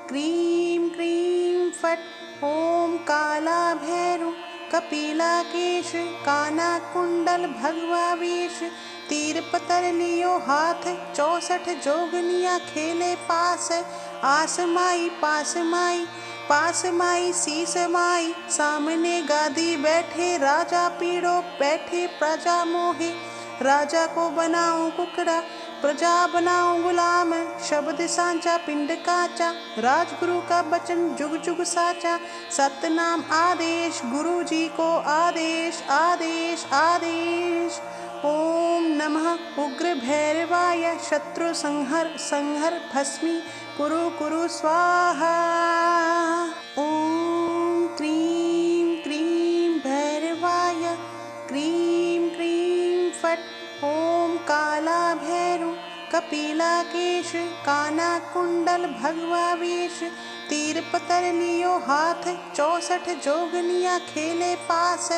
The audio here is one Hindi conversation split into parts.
क्रीं क्रीं फट्। ओम काला भैरव कपिलाकेश काना कुंडल भगवा वेश। तीर पतर लियो हाथ 64 जोगनिया खेले पास। आस माई पास माई पास माई शीस माई। सामने गादी बैठे राजा पीड़ो बैठे प्रजा मोहे। राजा को बनाऊं कुकड़ा प्रजा बनाऊं गुलाम। शब्द सांचा पिंड काचा राजगुरु का वचन जुग जुग साचा। सतनाम आदेश गुरु जी को आदेश आदेश आदेश। ओम नमः उग्र भैरवाय शत्रु संहर संहर भस्मी कुरु कुरु स्वाहा। ओम क्रीं क्रीं भैरवाय क्रीं क्रीं फट्। ओम काला भैरव कपिलाकेश काना कुंडल भगवा वेश। तीर पतर लियो हाथ 64 जोगनिया खेले पास।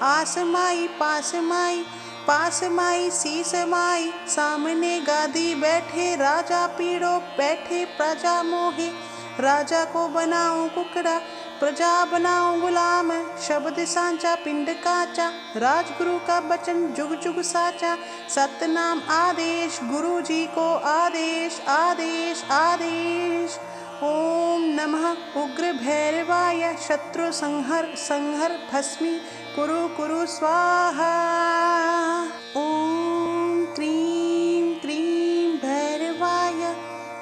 आस माई पास माई पास माई शीस माई। सामने गादी बैठे राजा पीड़ो बैठे प्रजा मोहे। राजा को बनाऊं कुकड़ा प्रजा बनाऊं गुलाम। शब्द सांचा पिंड काचा राजगुरु का वचन जुग जुग साचा। सतनाम आदेश गुरु जी को आदेश आदेश आदेश। ओम नमः उग्र भैरवाय शत्रु संहर संहर भस्मी कुरु कुरु स्वाहा। ओम क्रीं क्रीं भैरवाय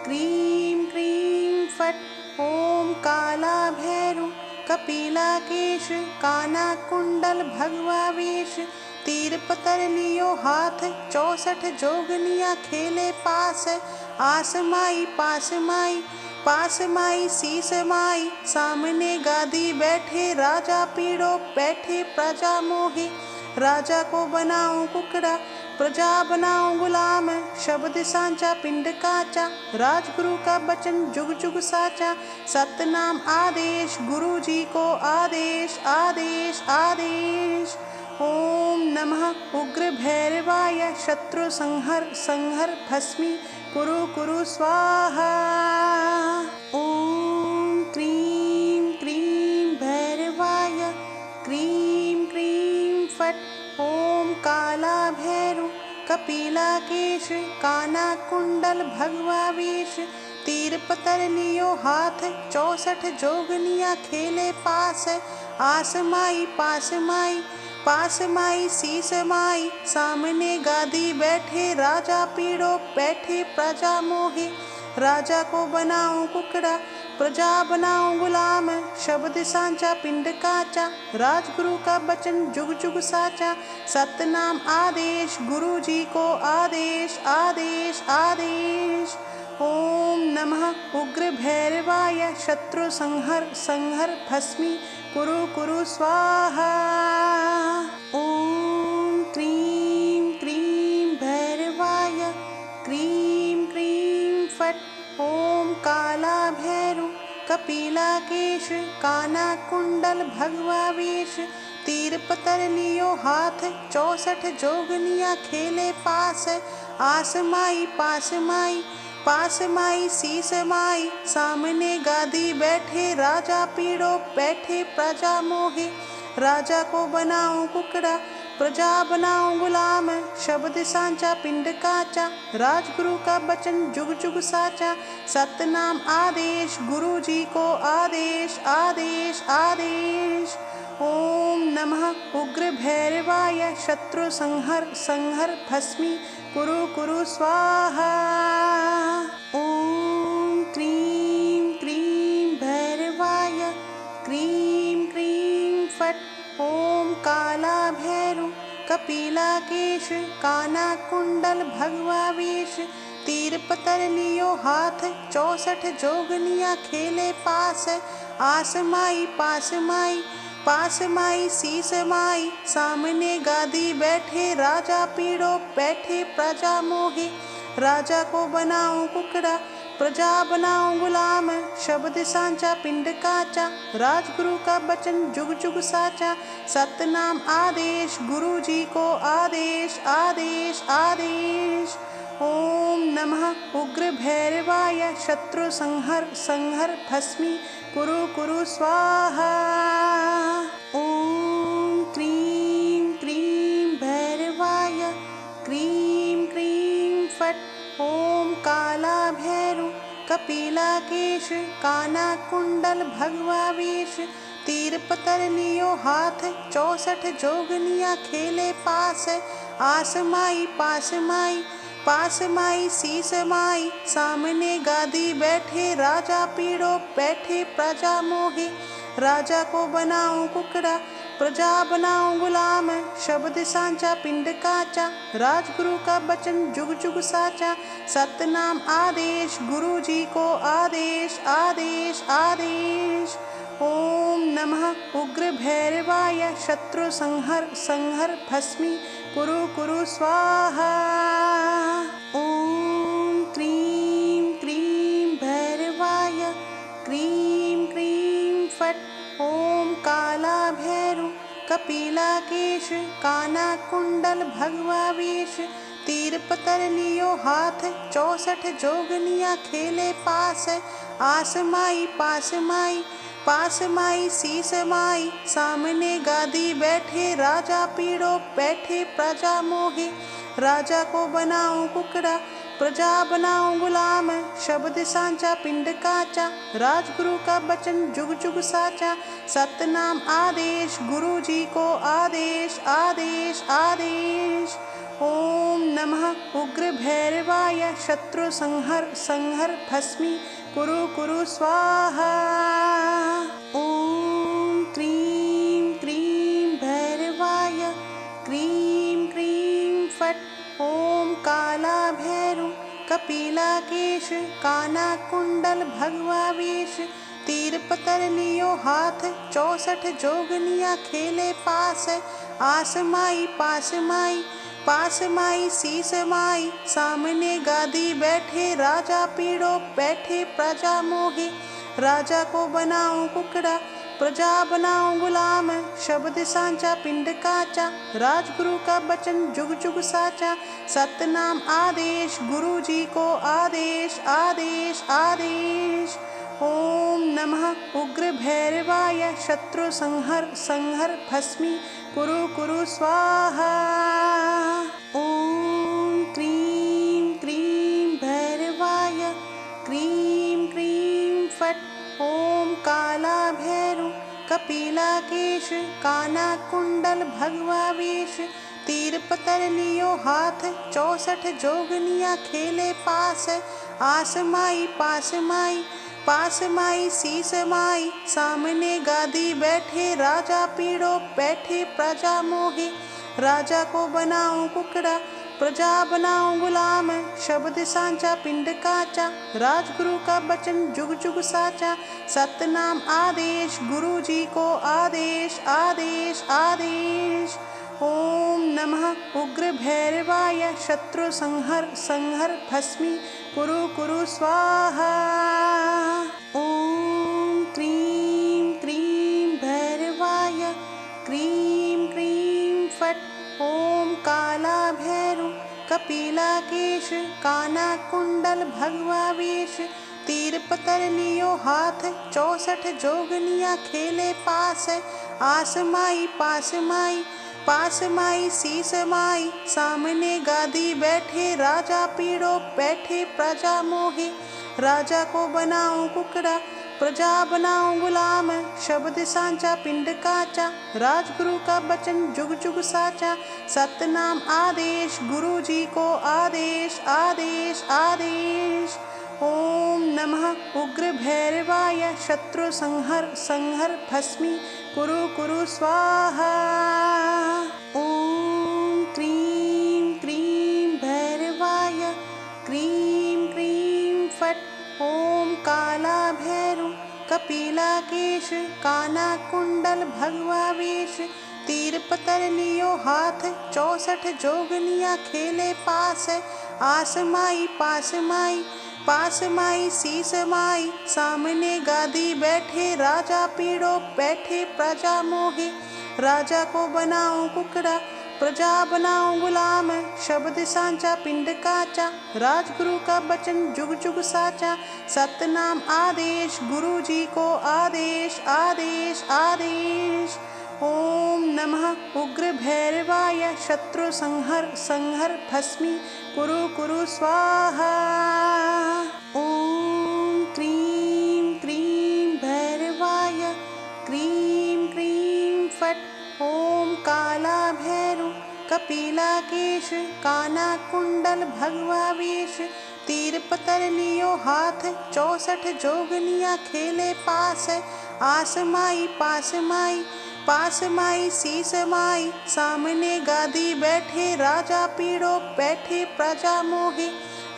क्रीं क्रीं फट्। ओम काला भैरव कपिलाकेश काना कुंडल भगवा वेश। तीर पतर लियो हाथ 64 जोगनिया खेले पास। आस माई पास माई पास माई शीस माई। सामने गादी बैठे राजा पीड़ो बैठे प्रजा मोहे। राजा को बनाऊं कुकड़ा प्रजा बनाऊं गुलाम। शब्द सांचा पिंड काचा राजगुरु का वचन जुग जुग साचा। सतनाम आदेश गुरु जी को आदेश आदेश आदेश। ओम नमः उग्र भैरवाय शत्रु संहर संहर भस्मी कुरु कुरु स्वाहा। ओम क्रीं क्रीं भैरवाय क्रीं क्रीं फट्। ओम काला भैरव कपिलाकेश काना कुंडल भगवा वेश। तीर पतर लियो हाथ 64 जोगनिया खेले पास। आस माई पास माई पास माई शीस माई। सामने गादी बैठे राजा पीड़ो बैठे प्रजा मोहे। राजा को बनाऊं कुकड़ा प्रजा बनाऊं गुलाम। शब्द सांचा पिंड काचा राजगुरु का वचन जुग जुग साचा। सतनाम आदेश गुरु जी को आदेश आदेश आदेश। ओम नमः उग्र भैरवाय शत्रु संहर संहर भस्मी कुरु कुरु स्वाहा। ओम क्रीं क्रीं भैरवाय क्रीं क्रीं फट्। ओम काला भैरव कपिलाकेश काना कुंडल भगवा वेश। तीर पतर लियो हाथ 64 जोगनिया खेले पास। आस माई पास माई पास माई शीस माई। सामने गादी बैठे राजा पीड़ो बैठे प्रजा मोहे। राजा को बनाऊं कुकड़ा प्रजा बनाऊं गुलाम। शब्द सांचा पिंड काचा राजगुरु का वचन जुग जुग साचा। सतनाम आदेश गुरु जी को आदेश आदेश आदेश। ओम नमः उग्र भैरवाय शत्रु संहर संहर भस्मी कुरु कुरु स्वाहा। ओम क्रीं क्रीं भैरवाय क्रीं क्रीं फट्। ओम काला भैरव कपिलाकेश काना कुंडल भगवा वेश। तीर पतर लियो हाथ 64 जोगनिया खेले पास। आस माई पास माई पास माई शीस माई। सामने गादी बैठे राजा पीड़ो बैठे प्रजा मोहे। राजा को बनाऊं कुकड़ा प्रजा बनाऊं गुलाम। शब्द सांचा पिंड काचा राजगुरु का वचन जुग जुग साचा। सतनाम आदेश गुरु जी को आदेश आदेश आदेश। ओम नमः उग्र भैरवाय शत्रु संहर संहर भस्मी कुरु कुरु स्वाहा। ॐ क्रीं क्रीं भैरवाय क्रीं क्रीं फट्। ॐ काला भैरव कपिलाकेश काना कुंडल भगवा वेश। तीर पतर लियो हाथ 64 जोगनिया खेले पास। आस माई पास माई पास माई शीस माई। सामने गादी बैठे राजा पीड़ो बैठे प्रजा मोहे। राजा को बनाऊं कुकड़ा प्रजा बनाऊं गुलाम। शब्द सांचा पिंड काचा राजगुरु का वचन जुग जुग साचा। सतनाम आदेश गुरु जी को आदेश आदेश आदेश। ओम नमः उग्र भैरवाय शत्रु संहर संहर भस्मी कुरु कुरु स्वाहा। ओम क्रीं क्रीं भैरवाय क्रीं क्रीं फट्। ओम काला भैरव कपिलाकेश काना कुंडल भगवा वेश। तीर पतर लियो हाथ 64 जोगनिया खेले पास। आस माई पास माई पास माई शीस माई। सामने गादी बैठे राजा पीड़ो बैठे प्रजा मोहे। राजा को बनाऊं कुकड़ा प्रजा बनाऊं गुलाम। शब्द सांचा पिंड काचा राजगुरु का वचन जुग जुग साचा। सतनाम आदेश गुरु जी को आदेश आदेश आदेश। ओम नमः उग्र भैरवाय शत्रु संहर संहर भस्मी कुरु कुरु स्वाहा। ओम क्रीं क्रीं भैरवाय क्रीं क्रीं फट्। ओम काला भैरव कपिलाकेश काना कुंडल भगवा वेश। तीर पतर लियो हाथ 64 जोगनिया खेले पास। आस माई पास माई पास माई शीस माई। सामने गादी बैठे राजा पीड़ो बैठे प्रजा मोहे। राजा को बनाऊं कुकड़ा प्रजा बनाऊं गुलाम। शब्द सांचा पिंड काचा राजगुरु का वचन जुग जुग साचा। सतनाम आदेश गुरु जी को आदेश आदेश आदेश। ओम नमः उग्र भैरवाय शत्रु संहर संहर भस्मी कुरु कुरु स्वाहा। ओम क्रीं क्रीं भैरवाय क्रीं क्रीं फट्। ओम काला भैरव कपिलाकेश काना कुंडल भगवा वेश। तीर पतर लियो हाथ 64 जोगनिया खेले पास। आस माई पास माई पास माई शीस माई। सामने गादी बैठे राजा पीड़ो बैठे प्रजा मोहे। राजा को बनाऊं कुकड़ा प्रजा बनाऊं गुलाम। शब्द सांचा पिंड काचा राजगुरु का वचन जुग जुग साचा। सतनाम आदेश गुरु जी को आदेश आदेश आदेश। ओम नमः उग्र भैरवाय शत्रु संहर संहर भस्मी कुरु कुरु स्वाहा। ओम क्रीं क्रीं भैरवाय क्रीं क्रीं फट्। ओम काला भैरव कपिलाकेश काना कुंडल भगवा वेश। तीर पतर लियो हाथ 64 जोगनिया खेले पास। आस माई पास माई पास माई शीस माई। सामने गादी बैठे राजा पीड़ो बैठे प्रजा मोहे। राजा को बनाऊं कुकड़ा प्रजा बनाऊं गुलाम। शब्द सांचा पिंड काचा राजगुरु का वचन जुग जुग साचा। सतनाम आदेश गुरु जी को आदेश आदेश आदेश। ओम नमः उग्र भैरवाय शत्रु संहर संहर भस्मी कुरु कुरु स्वाहा। ओम क्रीं क्रीं भैरवाय क्रीं क्रीं फट्। ओम काला भैरव कपिलाकेश काना कुंडल भगवा वेश। तीर पतर लियो हाथ 64 जोगनिया खेले पास। आस माई पास माई पास माई शीस माई। सामने गादी बैठे राजा पीड़ो बैठे प्रजा मोहे। राजा को बनाऊं कुकड़ा प्रजा बनाओ गुलाम, शब्द सांचा पिंड काचा, राजगुरु का वचन जुग जुग साचा, सतनाम आदेश गुरु जी को आदेश आदेश आदेश। ओम नमः उग्र भैरवाय, शत्रु संहर संहर भस्मी कुरु कुरु स्वाहा। ओम क्रीं क्रीं भैरवाय, क्रीं क्रीं फट्। ओम काला भैरव कपिलाकेश, काना कुंडल भगवा वेश, तीर पतर लियो हाथ, 64 जोगनिया खेले पास, आस माई पास माई पास माई शीस माई, सामने गादी बैठे राजा पीड़ो बैठे प्रजा मोहे,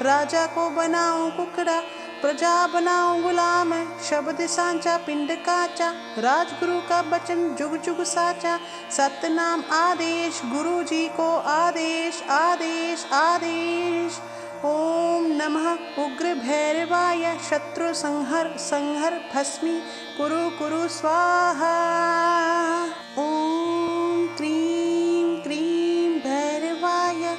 राजा को बनाओ कुकड़ा प्रजा बनाओ गुलाम, शब्द सांचा पिंड काचा, राजगुरु का वचन जुग जुग साचा, सतनाम आदेश गुरु जी को आदेश आदेश आदेश। ओम नमः उग्र भैरवाय, शत्रु संहर संहर भस्मी कुरु कुरु स्वाहा। ओम क्रीं क्रीं भैरवाय,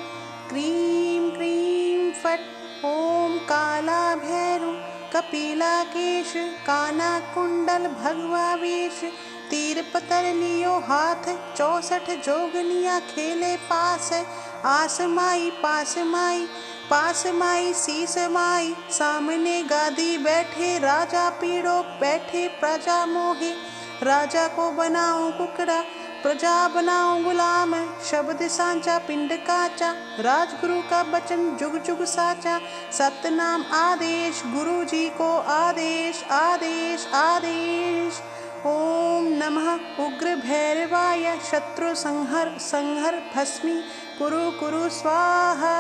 क्रीं क्रीं फट्। ओम काला भैरव कपिलाकेश, काना कुंडल भगवा वेश, तीर पतर लियो हाथ, 64 जोगनिया खेले पास, आस माई पास माई शीस माई, सामने गादी बैठे राजा पीड़ो बैठे प्रजा मोहे, राजा को बनाओ कुकड़ा प्रजा बनाओ गुलाम, शब्द सांचा पिंड काचा, राजगुरु का वचन जुग जुग साचा, सतनाम आदेश गुरु जी को आदेश आदेश आदेश। ओम नमः उग्र भैरवाय, शत्रु संहर संहर भस्मी कुरु कुरु स्वाहा।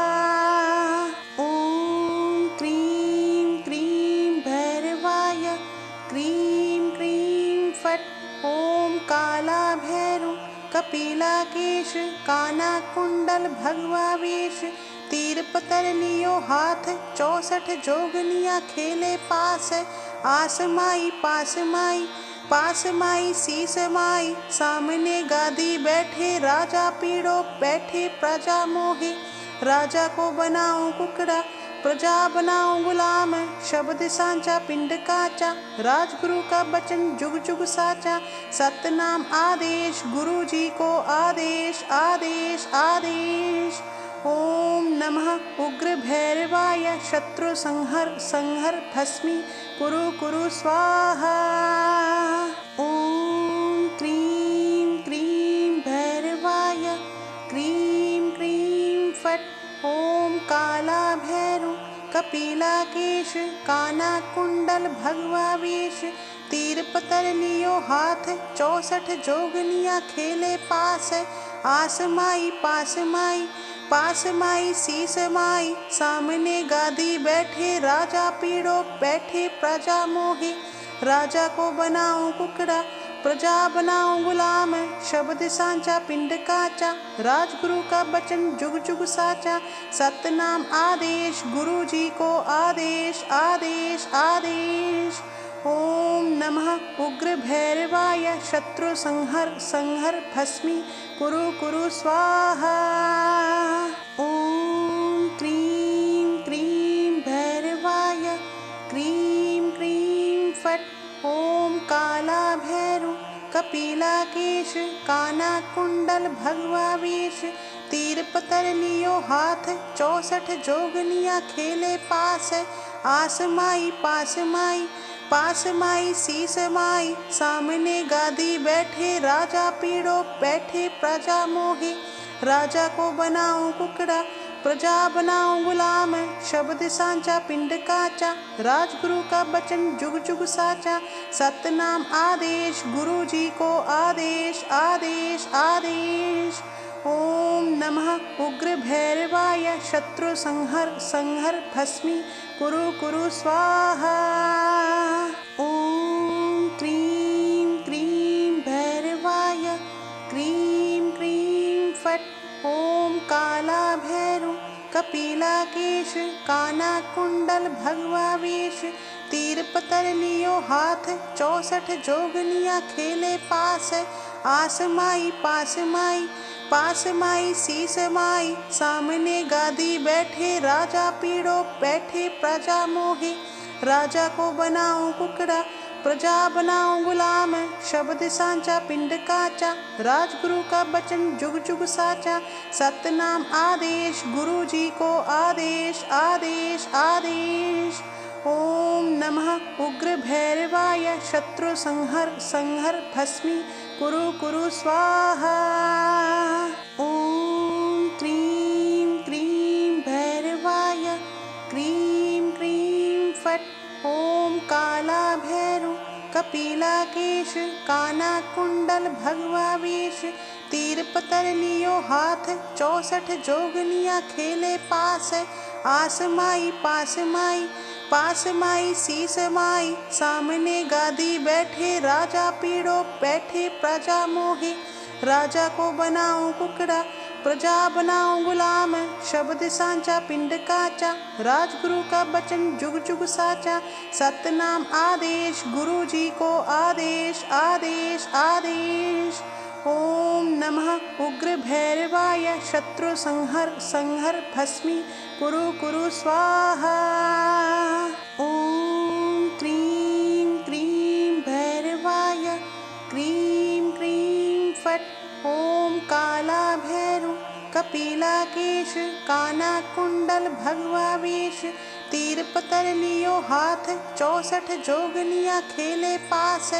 ओम क्रीं क्रीं भैरवाय, क्रीं क्रीं फट्। ओम काला भैरव कपिलाकेश, काना कुंडल भगवा वेश, तीर पतर लियो हाथ, 64 जोगनिया खेले पास, आस माई पास माई शीस माई, सामने गादी बैठे राजा पीड़ो बैठे प्रजा मोहे, राजा को बनाओ कुकड़ा प्रजा बनाओ गुलाम, शब्द सांचा पिंड काचा, राजगुरु का वचन जुग जुग साचा, सतनाम आदेश गुरु जी को आदेश आदेश आदेश। ओम नमः उग्र भैरवाय, शत्रु संहर संहर भस्मी कुरु कुरु स्वाहा। ओम क्रीं क्रीं भैरवाय, क्रीं क्रीं फट्। ओम काला भैरव कपिलाकेश, काना कुंडल भगवा वेश, तीर पतर लियो हाथ, 64 जोगनिया खेले पास, आस माई पास माई शीस माई, सामने गादी बैठे राजा पीड़ो बैठे प्रजा मोहे, राजा को बनाओ कुकड़ा प्रजा बनाओ गुलाम, शब्द सांचा पिंड काचा, राजगुरु का वचन जुग जुग साचा, सतनाम आदेश गुरु जी को आदेश आदेश आदेश। ओम नमः उग्र भैरवाय, शत्रु संहर संहर भस्मी कुरु कुरु स्वाहा। ओम क्रीं क्रीं भैरवाय, क्रीं क्रीं फट्। ओम काला भैरव कपिलाकेश, काना कुंडल भगवा वेश, तीर पतर लियो हाथ, 64 जोगनिया खेले पास, आस माई पास माई शीस माई, सामने गादी बैठे राजा पीड़ो बैठे प्रजा मोहे, राजा को बनाओ कुकड़ा प्रजा बनाओ गुलाम, शब्द सांचा पिंड काचा, राजगुरु का वचन जुग जुग साचा, सतनाम आदेश गुरु जी को आदेश आदेश आदेश। ओम नमः उग्र भैरवाय, शत्रु संहर संहर भस्मी कुरु कुरु स्वाहा। ओम क्रीं क्रीं भैरवाय, क्रीं क्रीं फट्। ओम काला भैरव कपिलाकेश, काना कुंडल भगवा वेश, तीर पतर लियो हाथ, 64 जोगनिया खेले पास, आस माई पास माई, पास माई शीस माई, सामने गादी बैठे राजा पीड़ो बैठे प्रजा मोहे। राजा को बनाऊं कुकड़ा, प्रजा बनाऊं गुलाम, शब्द सांचा पिंड काचा, राजगुरु का वचन जुग जुग साचा। सतनाम आदेश गुरु जी को आदेश आदेश आदेश। ओम नमः उग्र भैरवाय, शत्रु संहर संहर भस्मी कुरु कुरु स्वाहा। ओम क्रीं क्रीं भैरवाय, क्रीं क्रीं फट्। ओम काला भैरव कपिलाकेश, काना कुंडल भगवा वेश, तीर पतर लियो हाथ, 64 जोगनिया खेले पास। आस माई पास माई, पास माई शीस माई, सामने गादी बैठे राजा पीड़ो बैठे प्रजा मोहे। राजा को बनाऊं कुकड़ा, प्रजा बनाऊं गुलाम, शब्द सांचा पिंड काचा, राजगुरु का वचन जुग जुग साचा। सतनाम आदेश गुरु जी को आदेश आदेश आदेश। ओम नमः उग्र भैरवाय, शत्रु संहर संहर भस्मी कुरु कुरु स्वाहा। ओम क्रीं क्रीं भैरवाय, क्रीं क्रीं फट्। ओम काला भैरव कपिलाकेश, काना कुंडल भगवा वेश, तीर पतर लियो हाथ, 64 जोगनिया खेले पास।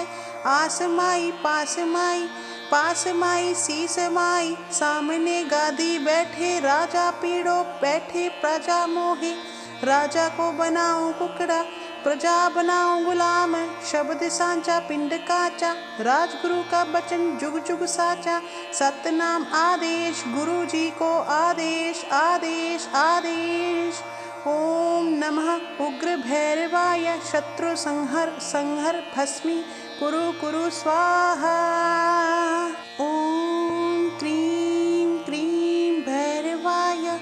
आस माई पास माई, पास माई शीस माई, सामने गादी बैठे राजा पीड़ो बैठे प्रजा मोहे। राजा को बनाऊं कुकड़ा, प्रजा बनाऊं गुलाम, शब्द सांचा पिंड काचा, राजगुरु का वचन जुग जुग साचा। सतनाम आदेश गुरु जी को आदेश आदेश आदेश। ओम नमः उग्र भैरवाय, शत्रु संहर संहर भस्मी कुरु कुरु स्वाहा। ओम क्रीं क्रीं भैरवाय,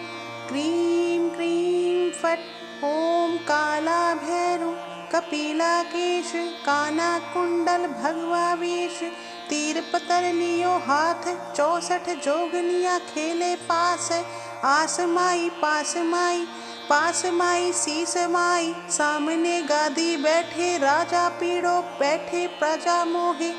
क्रीं क्रीं फट्। ओम काला भैरव कपिलाकेश, काना कुंडल भगवा वेश, तीर पतर लियो हाथ, 64 जोगनिया खेले पास। आस माई पास माई, पास माई शीस माई, सामने गादी बैठे राजा पीड़ो बैठे प्रजा मोहे।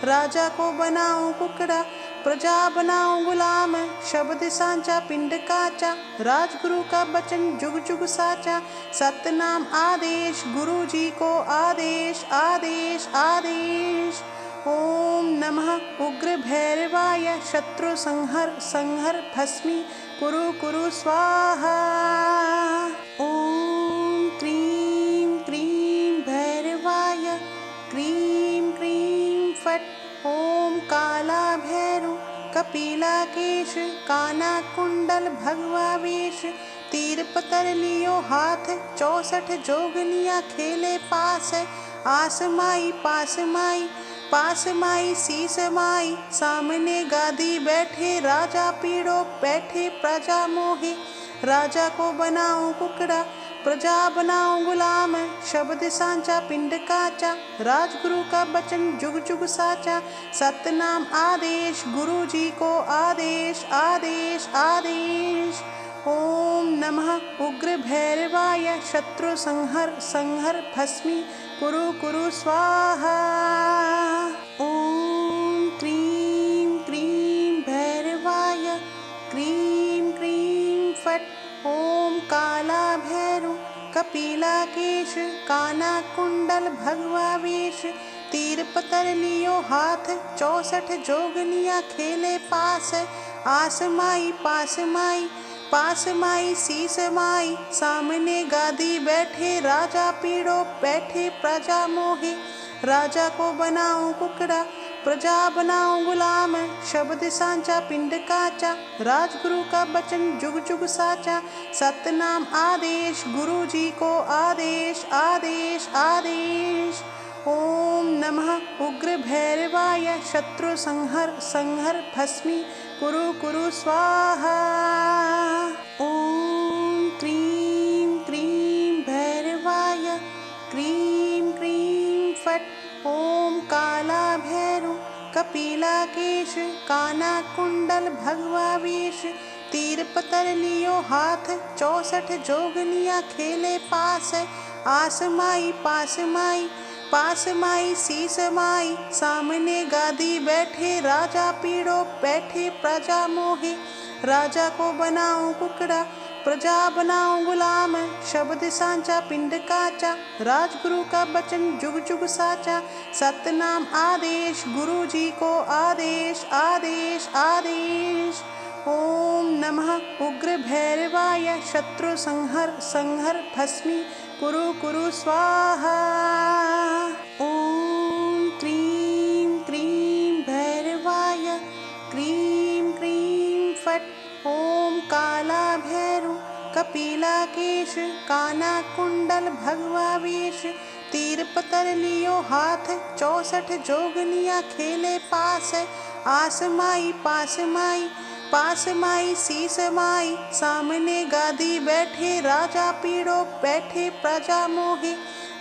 राजा को बनाऊं कुकड़ा, प्रजा बनाऊं गुलाम, शब्द सांचा पिंड काचा, राजगुरु का वचन जुग जुग साचा। सतनाम आदेश गुरु जी को आदेश आदेश आदेश। ओम नमः उग्र भैरवाय, शत्रु संहर संहर भस्मी कुरु कुरु स्वाहा। ओम क्रीं क्रीं भैरवाय, क्रीं क्रीं फट्। ओम काला भैरव कपिलाकेश, काना कुंडल भगवा वेश, तीर पतर लियो हाथ, 64 जोगनिया खेले पास। आस माई पास माई, पास माई शीस माई, सामने गादी बैठे राजा पीड़ो बैठे प्रजा मोहे। राजा को बनाऊं कुकड़ा, प्रजा बनाऊं गुलाम, शब्द सांचा पिंड काचा, राजगुरु का वचन जुग जुग साचा। सतनाम आदेश गुरु जी को आदेश आदेश आदेश। ओम नमः उग्र भैरवाय, शत्रु संहर संहर भस्मी कुरु कुरु स्वाहा। ओम क्रीं क्रीं भैरवाय, क्रीं क्रीं फट्। ओम काला भैरव कपिलाकेश, काना कुंडल भगवा वेश, तीर पतर लियो हाथ, 64 जोगनिया खेले पास। आस माई पास माई, पास माई शीस माई, सामने गादी बैठे राजा पीड़ो बैठे प्रजा मोहे। राजा को बनाऊं कुकड़ा, प्रजा बनाऊं गुलाम, शब्द सांचा पिंड काचा, राजगुरु का वचन जुग जुग साचा। सतनाम आदेश गुरु जी को आदेश आदेश आदेश। ओम नमः उग्र भैरवाय, शत्रु संहर संहर भस्मी कुरु कुरु स्वाहा। ओम क्रीं क्रीं भैरवाय, क्रीं क्रीं फट्। ओम काला भैरव कपिला कपिलाकेश काना कुंडल भगवा वेश। तीर पतर लियो हाथ 64 जोगनिया खेले पास। आस माई पास माई पास माई शीस माई। सामने गादी बैठे राजा पीड़ो बैठे प्रजा मोहे। राजा को बनाऊं कुकड़ा प्रजा बनाऊं गुलाम। शब्द सांचा पिंड काचा राजगुरु का बचन जुग जुग साचा। सतनाम आदेश गुरु जी को आदेश आदेश आदेश। ओम नमः उग्र भैरवाय शत्रु संहर संहर भस्मी कुरु कुरु स्वाहा। ओम क्रीं क्रीं भैरवाय क्रीं क्रीं फट्। ओम काला भैरु कपिलाकेश काना कुंडल भगवा वेश। तीर पतर लियो हाथ 64 जोगनिया खेले पास। आस माई पास माई शीस माई। सामने गादी बैठे राजा पीड़ो बैठे प्रजा मोहे।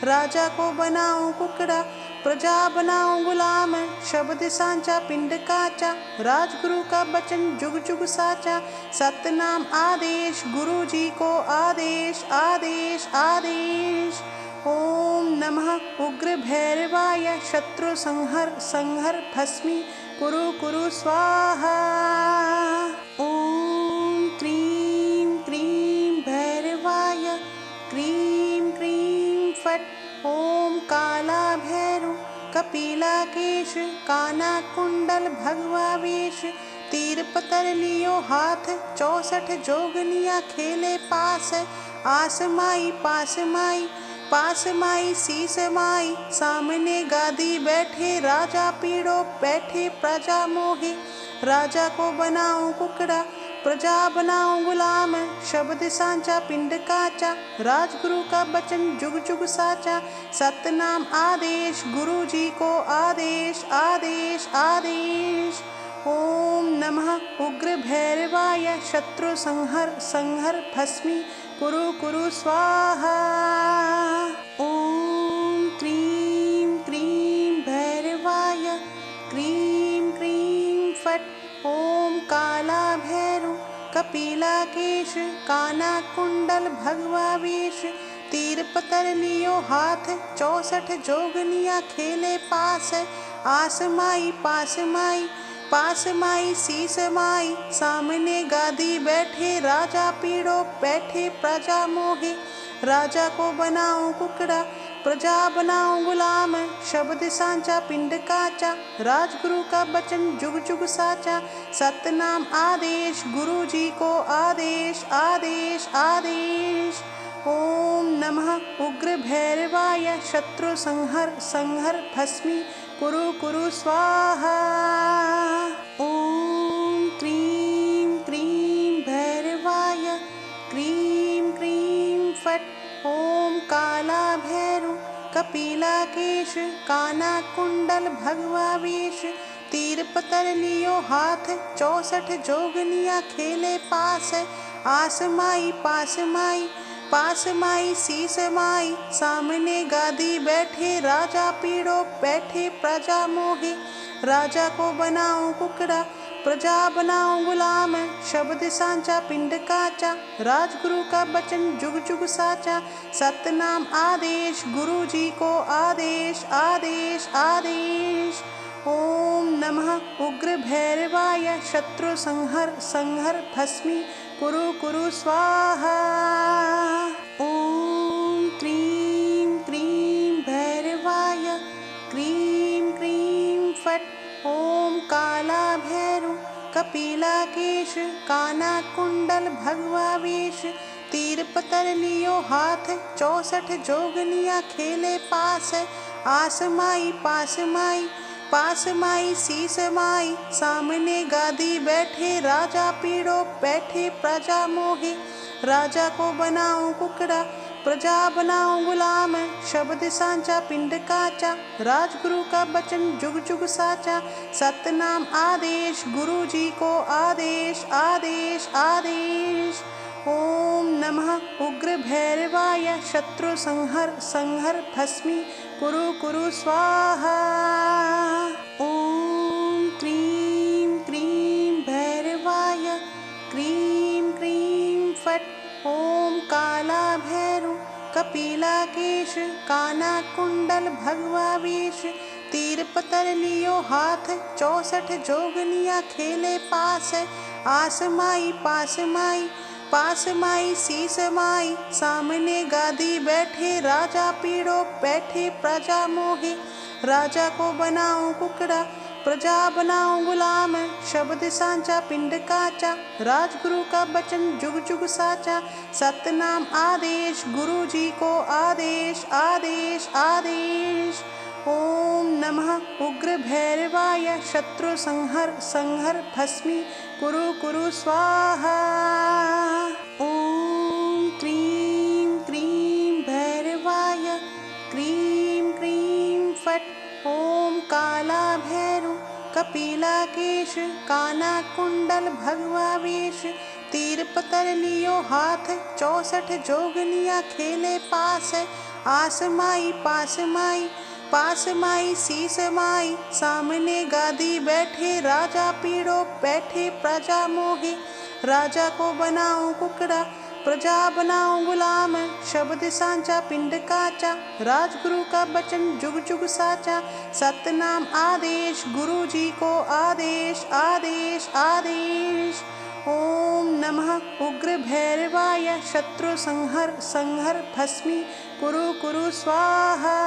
राजा को बनाऊं कुकड़ा प्रजा बनाऊं गुलाम। शब्द सांचा पिंड काचा राजगुरु का बचन जुग जुग साचा। सतनाम आदेश गुरु जी को आदेश आदेश आदेश। ओम नमः उग्र भैरवाय शत्रु संहर संहर भस्मी कुरु कुरु स्वाहा। ओम क्रीं क्रीं भैरवाय क्रीं क्रीं फट्। ओम काला भैरु कपिलाकेश काना कुंडल भगवा वेश। तीर पतर लियो हाथ 64 जोगनिया खेले पास। आस माई पास माई शीस माई। सामने गादी बैठे राजा पीड़ो बैठे प्रजा मोहे। राजा को बनाऊं कुकड़ा प्रजा बनाऊं गुलाम। शब्द सांचा पिंड काचा राजगुरु का बचन जुग जुग साचा। सतनाम आदेश गुरु जी को आदेश आदेश आदेश। ओम नमः उग्र भैरवाय शत्रु संहर संहर भस्मी कुरु कुरु स्वाहा। ओम क्रीं क्रीं भैरवाय क्रीं क्रीं फट्। ओम काला भैरु कपिलाकेश काना कुंडल भगवा वेश। तीर पतर लियो हाथ 64 जोगनिया खेले पास। आस माई पास माई शीस माई। सामने गादी बैठे राजा पीड़ो बैठे प्रजा मोहे। राजा को बनाऊं कुकड़ा प्रजा बनाऊं गुलाम। शब्द सांचा पिंड काचा राजगुरु का बचन जुग जुग साचा। सतनाम आदेश गुरु जी को आदेश आदेश आदेश। ओम नमः उग्र भैरवाय शत्रु संहर संहर भस्मी कुरु कुरु स्वाहा। ओम क्रीं क्रीं भैरवाय क्रीं क्रीं फट्। ओम काला भैरु कपिलाकेश काना कुंडल भगवा वेश। तीर पतर लियो हाथ 64 जोगनिया खेले पास। आस माई पास माई शीस माई। सामने गादी बैठे राजा पीड़ो बैठे प्रजा मोहे। राजा को बनाऊं कुकड़ा प्रजा बनाऊं गुलाम। शब्द सांचा पिंड काचा राजगुरु का बचन जुग जुग साचा। सतनाम आदेश गुरु जी को आदेश आदेश आदेश। ओम नमः उग्र भैरवाय शत्रु संहर संहर भस्मी कुरु कुरु स्वाहा। ओम क्रीं क्रीं भैरवाय क्रीं क्रीं फट्। ओम काला भैरु कपिलाकेश काना कुंडल भगवा वेश। तीर पतर लियो हाथ 64 जोगनिया खेले पास। आस माई पास माई शीस माई। सामने गादी बैठे राजा पीड़ो बैठे प्रजा मोहे। राजा को बनाऊं कुकड़ा प्रजा बनाऊं गुलाम। शब्द सांचा पिंड काचा राजगुरु का बचन जुग जुग साचा। सतनाम आदेश गुरु जी को आदेश आदेश आदेश। ओम नमः उग्र भैरवाय शत्रु संहर संहर भस्मी कुरु कुरु स्वाहा। ओम क्रीं ओम काला भैरव कपिलाकेश काना कुंडल भगवा वेश तीर पतर लियो हाथ 64 जोगनिया खेले पास आस माई पास माई शीस माई सामने गादी बैठे राजा पीड़ो बैठे प्रजा मोहे राजा को बनाऊं कुकड़ा प्रजा बनाऊं गुलाम शब्द सांचा पिंड काचा राजगुरु का वचन जुग जुग साचा सतनाम आदेश गुरु जी को आदेश आदेश आदेश। ओम नमः उग्र भैरवाय शत्रु संहर संहर भस्मी कुरु कुरु स्वाहा। ओम क्रीं क्रीं भैरवाय क्रीं क्रीं फट् ओम काला भैरव कपिलाकेश काना कुंडल भगवा वेश तीर पतर लियो हाथ 64 जोगनिया खेले पास आस माई पास माई शीस माई सामने गादी बैठे राजा पीड़ो बैठे प्रजा मोहे राजा को बनाऊं कुकड़ा प्रजा बनाऊं गुलाम शब्द सांचा पिंड काचा राजगुरु का वचन जुग जुग साचा सतनाम आदेश गुरु जी को आदेश आदेश आदेश। ओम नमः उग्र भैरवाय शत्रु संहर संहर भस्मी कुरु कुरु स्वाहा।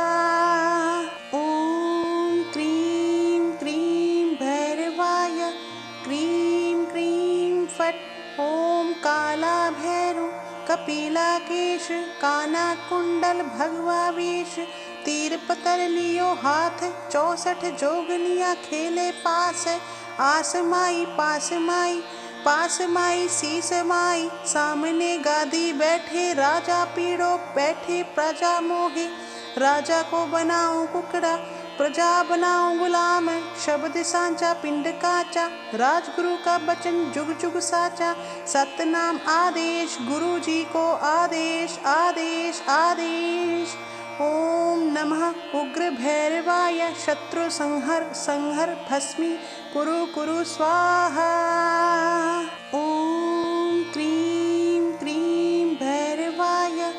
ओम क्रीं क्रीं भैरवाय क्रीं क्रीं फट् ओम काला भैरव कपिलाकेश काना कुंडल भगवा वेश तीर पतर लियो हाथ 64 जोगनिया खेले पास आस माई पास माई शीस माई सामने गादी बैठे राजा पीड़ो बैठे प्रजा मोहे राजा को बनाऊं कुकड़ा प्रजा बनाऊं गुलाम शब्द सांचा पिंड काचा राजगुरु का वचन जुग जुग साचा सतनाम आदेश गुरु जी को आदेश आदेश आदेश। ओम नमः उग्र भैरवाय शत्रु संहर संहर भस्मी कुरु कुरु स्वाहा। ओम क्रीं क्रीं भैरवाय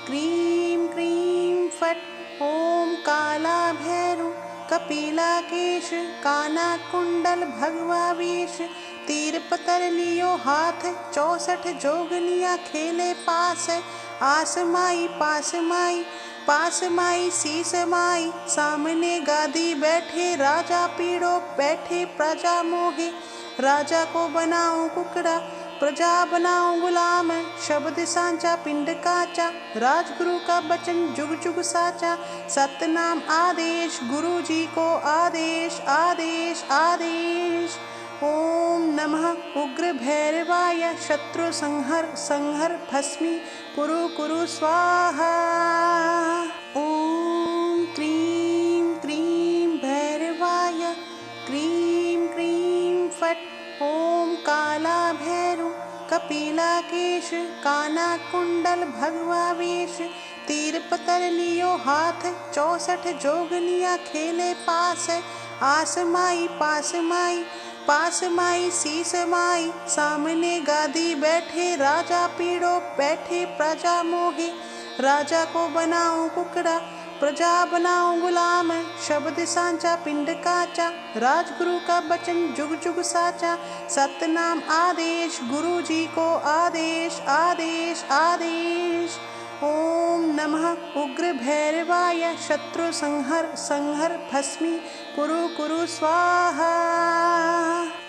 क्रीं क्रीं फट् ओम काला भैरव कपिलाकेश काना कुंडल भगवा वेश तीर पतर लियो हाथ 64 जोगनिया खेले पास आस माई पास माई शीस माई सामने गादी बैठे राजा पीड़ो बैठे प्रजा मोहे राजा को बनाऊं कुकड़ा प्रजा बनाऊं गुलाम शब्द सांचा पिंड काचा राजगुरु का वचन जुग जुग साचा सतनाम आदेश गुरु जी को आदेश आदेश आदेश। ओम नमः उग्र भैरवाय शत्रु संहर संहर भस्मी कुरु कुरु स्वाहा। ओम क्रीं क्रीं भैरवाय क्रीं क्रीं फट् ओम काला भैरव कपिलाकेश काना कुंडल भगवा वेश तीर पतर लियो हाथ 64 जोगनिया खेले पास आस माई पास माई शीस माई सामने गादी बैठे राजा पीड़ो बैठे प्रजा मोहे राजा को बनाऊं कुकड़ा प्रजा बनाऊं गुलाम शब्द सांचा पिंड काचा राजगुरु का वचन जुग जुग साचा सतनाम आदेश गुरु जी को आदेश आदेश आदेश। ओम नमः उग्र भैरवाय शत्रु संहर संहर भस्मी कुरु कुरु स्वाहा।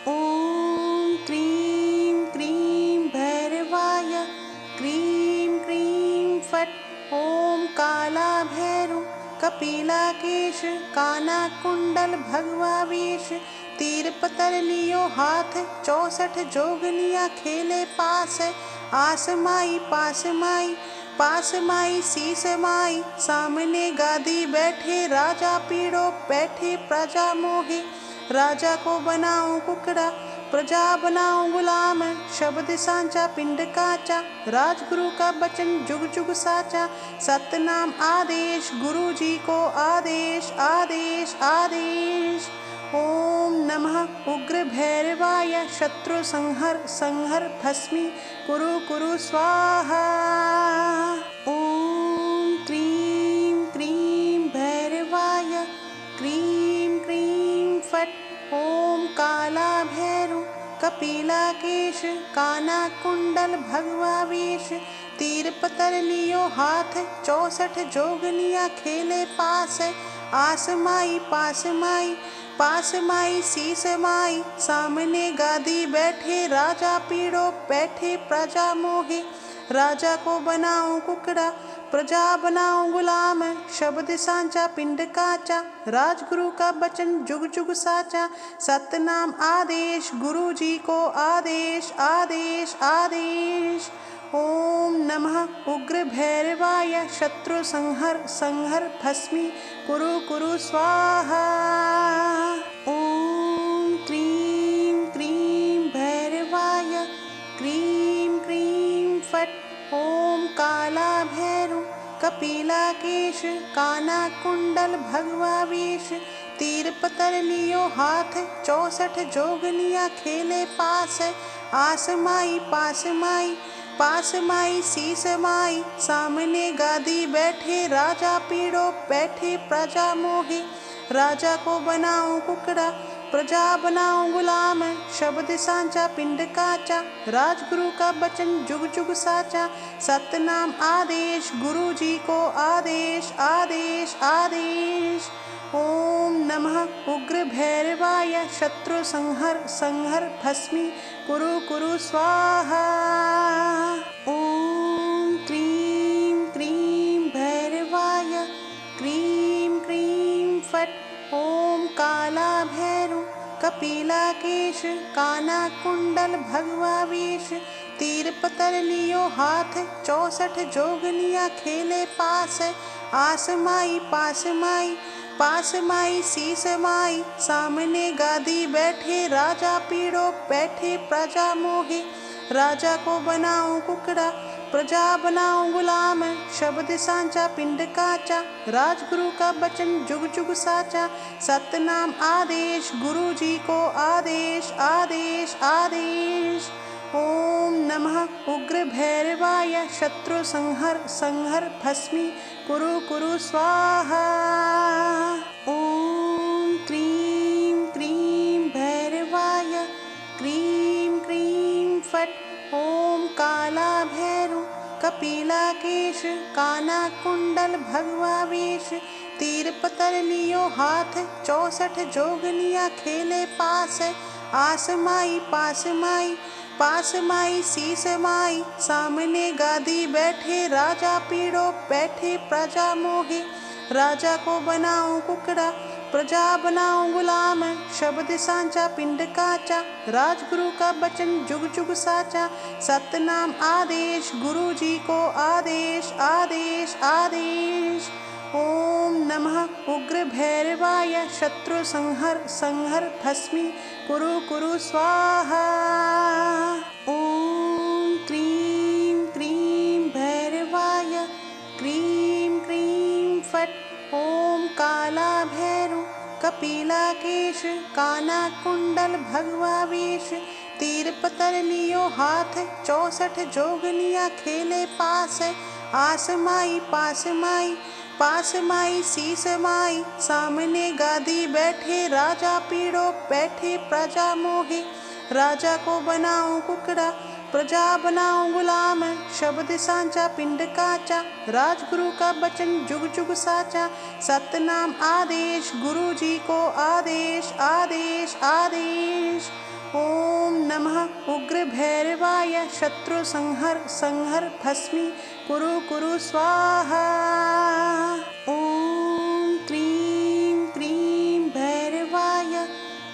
ओम क्रीं क्रीं भैरवाय क्रीं क्रीं फट् ओम काला भैरव कपिलाकेश काना कुंडल भगवा वेश तीर पतर लियो हाथ 64 जोगनिया खेले पास आस माई पास माई शीस माई सामने गादी बैठे राजा पीड़ो बैठे प्रजा मोहे राजा को बनाऊं कुकड़ा प्रजा बनाऊं गुलाम शब्द सांचा पिंड काचा राजगुरु का वचन जुग जुग साचा सतनाम आदेश गुरु जी को आदेश आदेश आदेश। ओम नमः उग्र भैरवाय शत्रु संहर संहर भस्मी कुरु कुरु स्वाहा। ओम क्रीं क्रीं भैरवाय क्रीं क्रीं फट्। ओम काला भैरु कपिलाकेश काना कुंडल भगवा वेश। तीर पतर लियो हाथ 64 जोगनिया खेले पास। आस माई पास माई पास माई शीस माई। सामने गादी बैठे राजा पीड़ो बैठे प्रजा मोहे। राजा को बनाऊं कुकड़ा प्रजा बनाऊं गुलाम। शब्द सांचा पिंड काचा राजगुरु का बचन जुग जुग साचा। सतनाम आदेश गुरु जी को आदेश आदेश आदेश। ओम नमः उग्र भैरवाय शत्रु संहर संहर भस्मी कुरु कुरु स्वाहा। ओम क्रीं क्रीं भैरवाय क्रीं क्रीं फट्। ओम काला भैरु कपिलाकेश काना कुंडल भगवा वेश। तीर पतर लियो हाथ 64 जोगनिया खेले पास। आस माई पास माई शीस माई। सामने गादी बैठे राजा पीड़ो बैठे प्रजा मोहे। राजा को बनाऊं कुकड़ा प्रजा बनाऊं गुलाम। शब्द सांचा पिंड काचा राजगुरु का बचन जुग जुग साचा। सतनाम आदेश गुरु जी को आदेश आदेश आदेश। ओम नमः उग्र भैरवाय शत्रु संहर संहर भस्मी कुरु कुरु स्वाहा। ओम क्रीं क्रीं भैरवाय क्रीं क्रीं फट्। ओम काला भैरु कपिलाकेश काना कुंडल भगवा वेश। तीर पतर लियो हाथ 64 जोगनिया खेले पास। आस माई पास माई शीस माई। सामने गादी बैठे राजा पीड़ो बैठे प्रजा मोहे। राजा को बनाऊं कुकड़ा प्रजा बनाऊं गुलाम। शब्द सांचा पिंड काचा राजगुरु का बचन जुग जुग साचा। सतनाम आदेश गुरु जी को आदेश आदेश आदेश। ओम नमः उग्र भैरवाय शत्रु संहर संहर भस्मी कुरु कुरु स्वाहा। ओम क्रीं क्रीं भैरवाय क्रीं क्रीं फट्। ओम काला भैरु कपिलाकेश काना कुंडल भगवा वेश। तीर पतर लियो हाथ 64 जोगनिया खेले पास। आस माई पास माई शीस माई। सामने गादी बैठे राजा पीड़ो बैठे प्रजा मोहे। राजा को बनाऊं कुकड़ा प्रजा बनाऊं गुलाम। शब्द सांचा पिंड काचा राजगुरु का बचन जुग जुग साचा। सतनाम आदेश गुरु जी को आदेश आदेश आदेश। ओम नमः उग्र भैरवाय शत्रु संहर संहर भस्मी कुरु कुरु स्वाहा। ओम क्रीं क्रीं भैरवाय क्रीं क्रीं फट्। ओम काला भैरु कपिलाकेश काना कुंडल भगवा वेश। तीर पतर लियो हाथ 64 जोगनिया खेले पास। आस माई पास माई शीस माई। सामने गादी बैठे राजा पीड़ो बैठे प्रजा मोहे। राजा को बनाऊं कुकड़ा प्रजा बनाऊं गुलाम। शब्द सांचा पिंड काचा राजगुरु का बचन जुग जुग साचा। सतनाम आदेश गुरु जी को आदेश आदेश आदेश। ओम नमः उग्र भैरवाय शत्रु संहर संहर भस्मी कुरु कुरु स्वाहा। ओम क्रीं क्रीं भैरवाय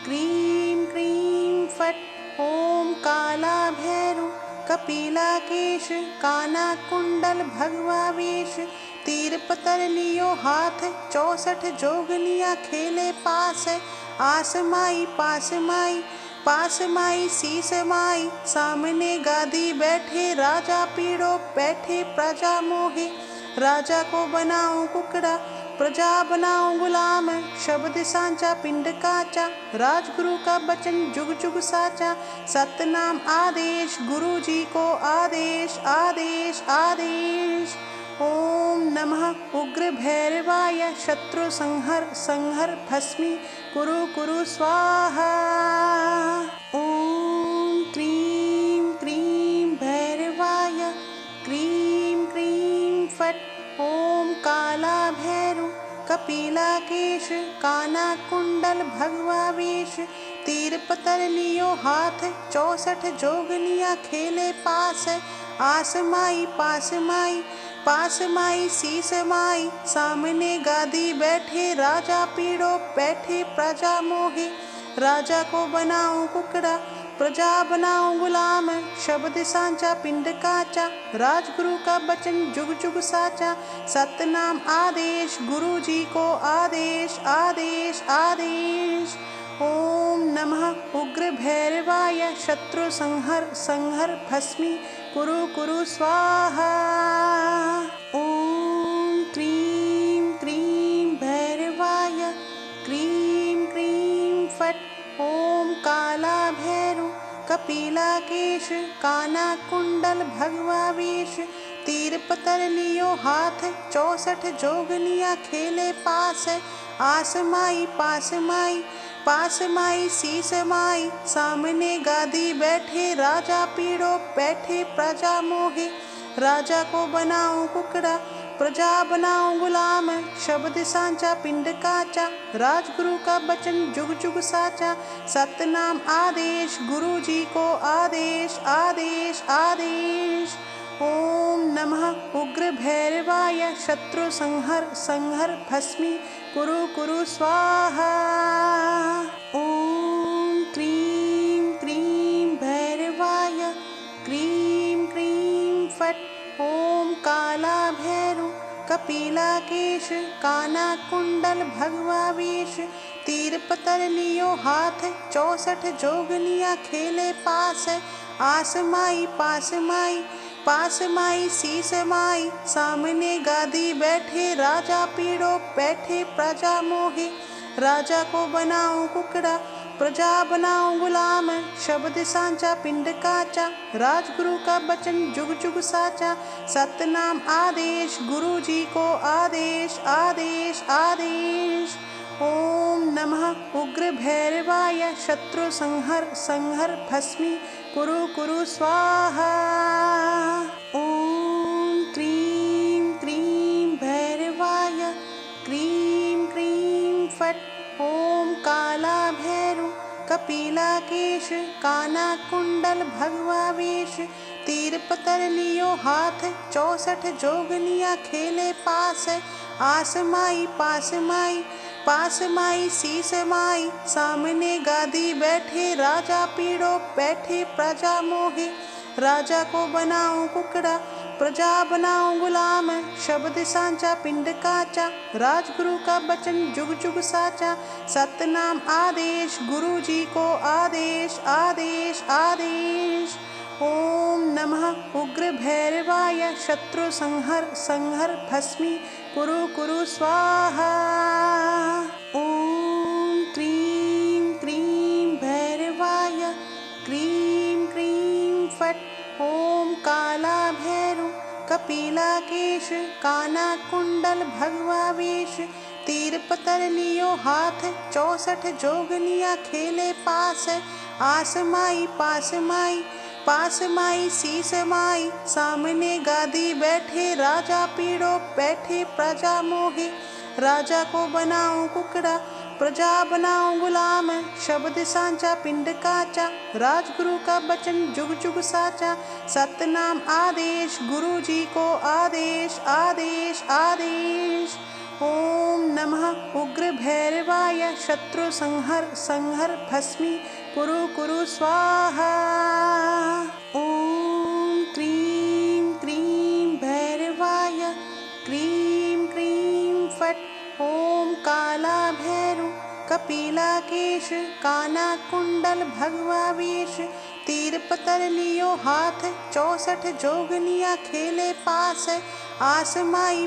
क्रीं क्रीं फट्। ओम काला भैरु कपिलाकेश काना कुंडल भगवा वेश। तीर पतर लियो हाथ 64 जोगनिया खेले पास। आस माई पास माई शीस माई। सामने गादी बैठे राजा पीड़ो बैठे प्रजा मोहे। राजा को बनाऊं कुकड़ा प्रजा बनाओ गुलाम, शब्द सांचा पिंड काचा, राजगुरु का वचन जुग जुग साचा, सतनाम आदेश गुरु जी को आदेश आदेश आदेश। ओम नमः उग्र भैरवाय, शत्रु संहर संहर भस्मी कुरु कुरु स्वाहा। ओम क्रीं क्रीं भैरवाय, क्रीं क्रीं फट्। ओम काला भैरु कपिलाकेश, काना कुंडल भगवा वेश, तीर पतर लियो हाथ, 64 जोगनिया खेले पास, आस माई पास माई पास माई शीस माई, सामने गादी बैठे राजा पीड़ो बैठे प्रजा मोहे, राजा को बनाओ कुकड़ा प्रजा बनाओ गुलाम, शब्द सांचा पिंड काचा, राजगुरु का वचन जुग जुग साचा, सतनाम आदेश गुरु जी को आदेश आदेश आदेश। ओम नमः उग्र भैरवाय, शत्रु संहर संहर भस्मी कुरु कुरु स्वाहा। ओम क्रीं क्रीं भैरवाय, क्रीं क्रीं फट्। ओम काला भैरु कपिलाकेश, काना कुंडल भगवा वेश, तीर पतर लियो हाथ, 64 जोगनिया खेले पास, आस माई पास माई पास माई शीस माई, सामने गादी बैठे राजा पीड़ो बैठे प्रजा मोहे, राजा को बनाओ कुकड़ा प्रजा बनाओ गुलाम, शब्द सांचा पिंड काचा, राजगुरु का वचन जुग जुग साचा, सतनाम आदेश गुरु जी को आदेश आदेश आदेश। ओम नमः उग्र भैरवाय, शत्रु संहर संहर भस्मी कुरु कुरु स्वाहा। ओम क्रीं क्रीं भैरवाय, क्रीं क्रीं फट्। ओम काला भैरु कपिलाकेश, काना कुंडल भगवा वेश, तीर पतर लियो हाथ, 64 जोगनिया खेले पास, आस माई पास माई शीस माई, सामने गादी बैठे राजा पीड़ो बैठे प्रजा मोहे, राजा को बनाओ कुकड़ा प्रजा बनाओ गुलाम, शब्द सांचा पिंड काचा, राजगुरु का वचन जुग जुग साचा, सतनाम आदेश गुरु जी को आदेश आदेश आदेश। ओम नमः उग्र भैरवाय, शत्रु संहर संहर भस्मी कुरु कुरु स्वाहा। ओम क्रीं क्रीं भैरवाय, क्रीं क्रीं फट्। ओम काला भैरु कपिलाकेश, काना कुंडल भगवा वेश, तीर पतर लियो हाथ, 64 जोगनिया खेले पास, आस माई पास माई शीस माई, सामने गादी बैठे राजा पीड़ो बैठे प्रजा मोहे, राजा को बनाओ कुकड़ा प्रजा बनाओ गुलाम, शब्द सांचा पिंड काचा, राजगुरु का वचन जुग जुग साचा, सतनाम आदेश गुरु जी को आदेश आदेश आदेश। ओम नमः उग्र भैरवाय, शत्रु संहर संहर भस्मी कुरु कुरु स्वाहा। ओम क्रीं क्रीं भैरवाय, क्रीं क्रीं फट्। ओम काला भैरु कपिलाकेश, काना कुंडल भगवा वेश, तीर पतर लियो हाथ, 64 जोगनिया खेले पास, आस माई पास माई शीस माई, सामने गादी बैठे राजा पीड़ो बैठे प्रजा मोहे, राजा को बनाओ कुकड़ा प्रजा बनाओ गुलाम, शब्द सांचा पिंड काचा, राजगुरु का वचन जुग जुग साचा, सतनाम आदेश गुरु जी को आदेश आदेश आदेश। ओम नमः उग्र भैरवाय, शत्रु संहर संहर भस्मी कुरु कुरु स्वाहा। ओम क्रीं क्रीं भैरवाय, क्रीं क्रीं फट्। ओम काला भैरु कपिलाकेश, काना कुंडल भगवा वेश, तीर पतर लियो हाथ, 64 जोगनिया खेले पास, आस माई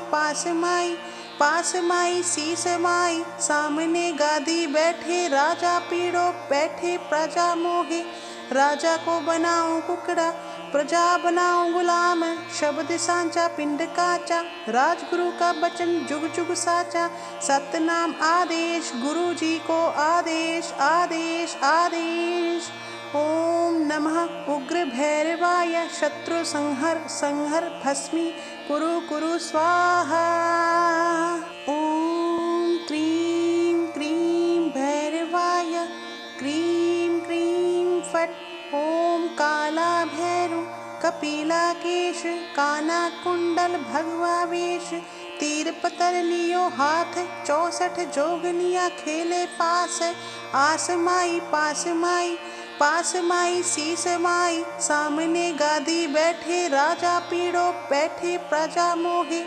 पास माई शीस माई, सामने गादी बैठे राजा पीड़ो बैठे प्रजा मोहे। राजा को बनाऊं कुकड़ा, प्रजा बनाऊं गुलाम, शब्द सांचा पिंड काचा, राजगुरु का वचन जुग जुग साचा। सतनाम आदेश गुरु जी को आदेश आदेश आदेश। ओम नमः उग्र भैरवाय, शत्रु संहर संहर भस्मी कुरु कुरु स्वाहा। ओम क्रीं क्रीं भैरवाय, क्रीं क्रीं फट्। ओम काला भैरव, कपिला केश, काना कुंडल भगवा वेश। तीर पतर लियो हाथ, 64 जोगनिया खेले पास। आस माई पास माई, पास माई शीस माई, सामने गादी बैठे राजा पीड़ो बैठे प्रजा मोहे।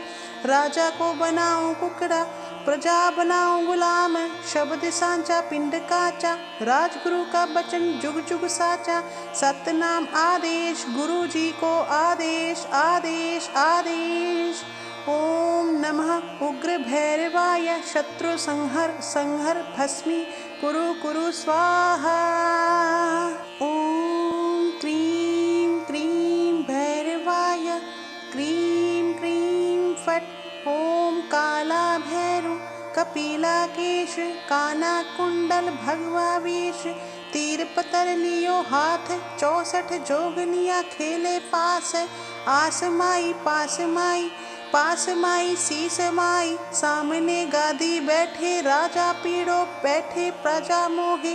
राजा को बनाऊं कुकड़ा, प्रजा बनाऊं गुलाम, शब्द सांचा पिंड काचा, राजगुरु का वचन जुग जुग साचा। सतनाम आदेश गुरु जी को आदेश आदेश आदेश। ओम नमः उग्र भैरवाय, शत्रु संहर संहर भस्मी कुरु कुरु स्वाहा। ओम क्रीं क्रीं भैरवाय, क्रीं क्रीं फट्। ओम काला भैरव, कपिला केश, काना कुंडल भगवा वेश। तीर पतर लियो हाथ, 64 जोगनिया खेले पास। आस माई पास माई, पास माई शीस माई, सामने गादी बैठे राजा पीड़ो बैठे प्रजा मोहे।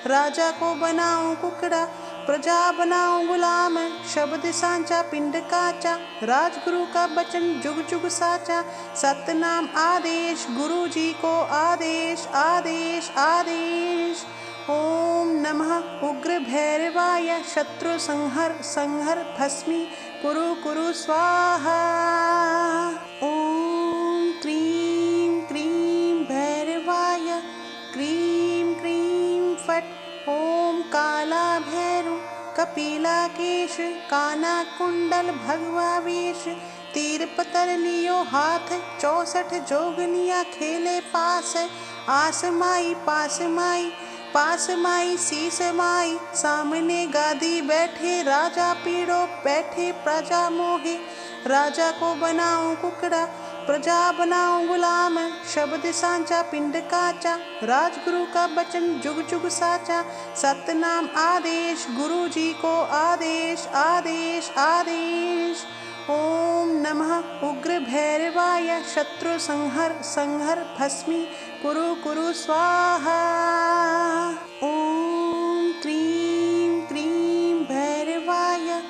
राजा को बनाऊं कुकड़ा, प्रजा बनाऊं गुलाम, शब्द सांचा पिंड काचा, राजगुरु का वचन जुग जुग साचा। सतनाम आदेश गुरु जी को आदेश आदेश आदेश। ओम नमः उग्र भैरवाय, शत्रु संहर संहर भस्मी कुरु कुरु स्वाहा। ओम क्रीं क्रीं भैरवाय, क्रीं क्रीं फट्। ओम काला भैरव, कपिला केश, काना कुंडल भगवा वेश। तीर पतर लियो हाथ, 64 जोगनिया खेले पास। आस माई पास माई, पास माई शीस माई, सामने गादी बैठे राजा पीड़ो बैठे प्रजा मोहे। राजा को बनाऊं कुकड़ा, प्रजा बनाऊं गुलाम, शब्द सांचा पिंड काचा, राजगुरु का वचन जुग जुग साचा। सतनाम आदेश गुरु जी को आदेश आदेश आदेश। ओम नमः उग्र भैरवाय, शत्रु संहर संहर भस्मी कुरु कुरु स्वाहा। ओम क्रीं क्रीं भैरवाय,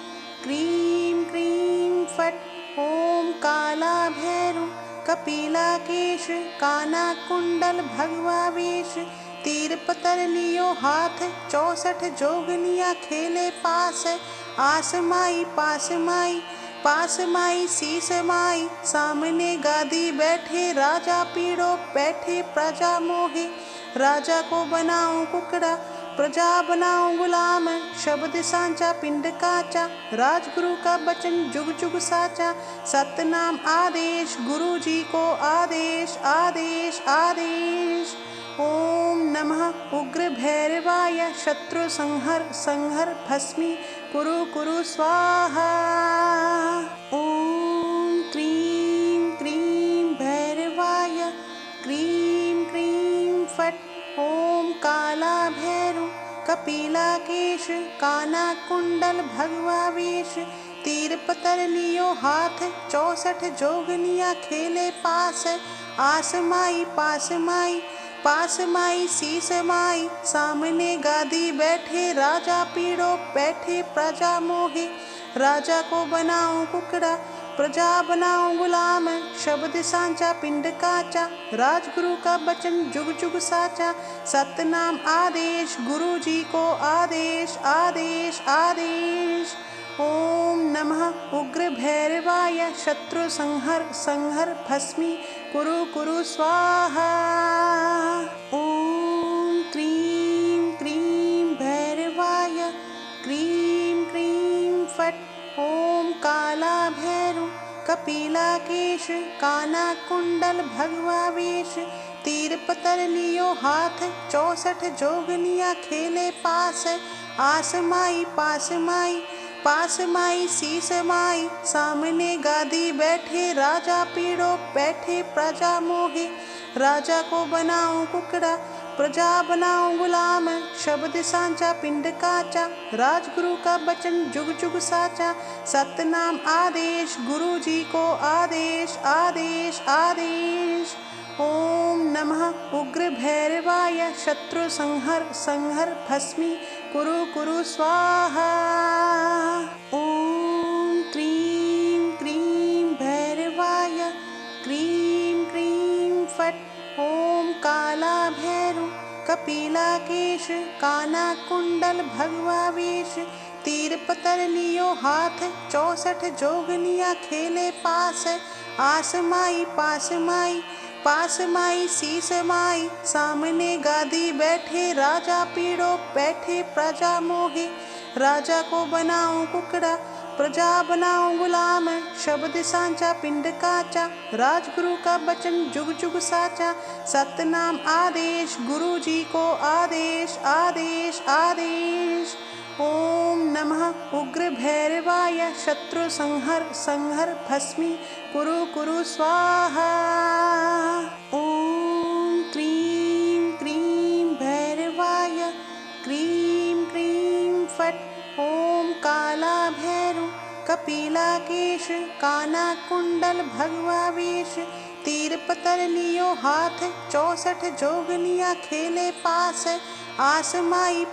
क्रीं क्रीं फट्। ओम काला भैरव, कपिला केश, काना कुंडल भगवा वेश। तीर पतर लियो हाथ, 64 जोगनिया खेले पास। आस माई पास माई, पास माई शीस माई, सामने गादी बैठे राजा पीड़ो बैठे प्रजा मोहे। राजा को बनाऊं कुकड़ा, प्रजा बनाऊं गुलाम, शब्द सांचा पिंड काचा, राजगुरु का वचन जुग जुग साचा। सतनाम आदेश गुरु जी को आदेश आदेश आदेश। ओम नमः उग्र भैरवाय, शत्रु संहर संहर भस्मी कुरु कुरु स्वाहा। ओम क्रीं क्रीं भैरवाय, क्रीं क्रीं फट्। ओम काला भैरव, कपिला केश, काना कुंडल भगवा वेश। तीर पतर लियो हाथ, 64 जोगनिया खेले पास। आस माई पास माई, पास माई शीस माई, सामने गादी बैठे राजा पीड़ो बैठे प्रजा मोहे। राजा को बनाऊं कुकड़ा, प्रजा बनाऊं गुलाम, शब्द सांचा पिंड काचा, राजगुरु का वचन जुग जुग साचा। सतनाम आदेश गुरु जी को आदेश आदेश आदेश। ओम नमः उग्र भैरवाय, शत्रु संहर संहर भस्मी कुरु कुरु स्वाहा। ओम क्रीं क्रीं भैरवाय, क्रीं क्रीं फट्। ओम काला भैरव, कपिलाकेश काना कुंडल भगवा वेश। तीर पतर लियो हाथ 64 जोगनिया खेले पास। आस माई पास माई शीस माई। सामने गादी बैठे राजा पीड़ो बैठे प्रजा मोहे। राजा को बनाऊं कुकड़ा प्रजा बनाऊं गुलाम। शब्द सांचा पिंड काचा राजगुरु का वचन जुग जुग साचा। सतनाम आदेश गुरु जी को आदेश आदेश आदेश। ओम नमः उग्र भैरवाय शत्रु संहर संहर भस्मी कुरु कुरु स्वाहा। ओम क्रीं क्रीं भैरवाय क्रीं क्रीं फट्। ओम काला भैरव कपिलाकेश काना कुंडल भगवा वेश। तीर पतर लियो हाथ 64 जोगनिया खेले पास। आस माई पास माई शीस माई। सामने गादी बैठे राजा पीड़ो बैठे प्रजा मोहे। राजा को बनाऊं कुकड़ा प्रजा बनाऊं गुलाम। शब्द सांचा पिंड काचा राजगुरु का वचन जुग जुग साचा। सतनाम आदेश गुरु जी को आदेश आदेश आदेश। ओम नमः उग्र भैरवाय शत्रु संहर संहर भस्मी कुरु कुरु स्वाहा। ओम क्रीं क्रीं भैरवाय क्रीं क्रीं फट्। ओम काला भैरव कपिलाकेश काना कुंडल भगवा वेश। तीर पतर लियो हाथ 64 जोगनिया खेले पास। आस माई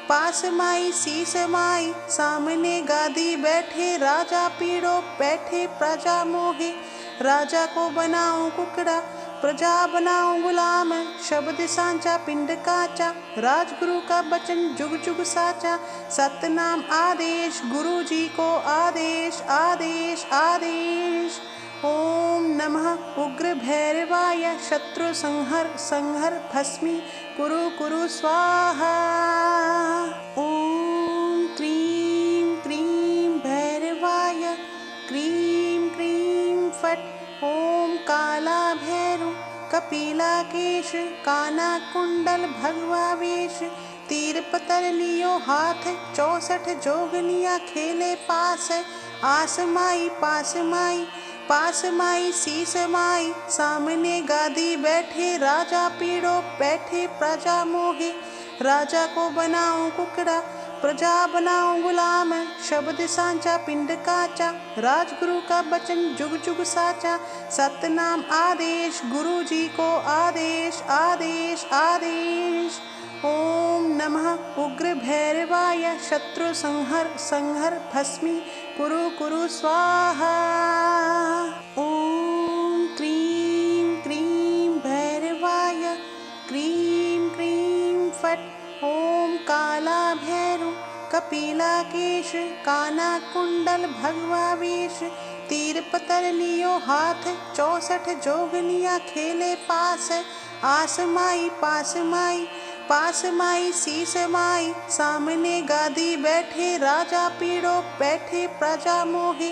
पास माई शीस माई। सामने गादी बैठे राजा पीड़ो बैठे प्रजा मोहे। राजा को बनाऊं कुकड़ा प्रजा बनाऊं गुलाम। शब्द सांचा पिंड काचा राजगुरु का वचन जुग जुग साचा। सतनाम आदेश गुरु जी को आदेश आदेश आदेश। ओम नमः उग्र भैरवाय शत्रु संहर संहर भस्मी कुरु कुरु स्वाहा। ओम क्रीं क्रीं भैरवाय क्रीं क्रीं फट्। ओम काला भैरव कपिलाकेश काना कुंडल भगवा वेश। तीर पतर लियो हाथ 64 जोगनिया खेले पास। आस माई पास माई शीस माई। सामने गादी बैठे राजा पीड़ो बैठे प्रजा मोहे। राजा को बनाऊं कुकड़ा प्रजा बनाऊं गुलाम। शब्द सांचा पिंड काचा राजगुरु का वचन जुग जुग साचा। सतनाम आदेश गुरु जी को आदेश आदेश आदेश। ओम नमः उग्र भैरवाय शत्रु संहर संहर भस्मी कुरु कुरु स्वाहा। ओम क्रीं क्रीं भैरवाय क्रीं क्रीं फट्। ओम काला भैरव कपिलाकेश काना कुंडल भगवा वेश। तीर पतर लियो हाथ 64 जोगनिया खेले पास। आस माई पास माई शीस माई। सामने गादी बैठे राजा पीड़ो बैठे प्रजा मोहे।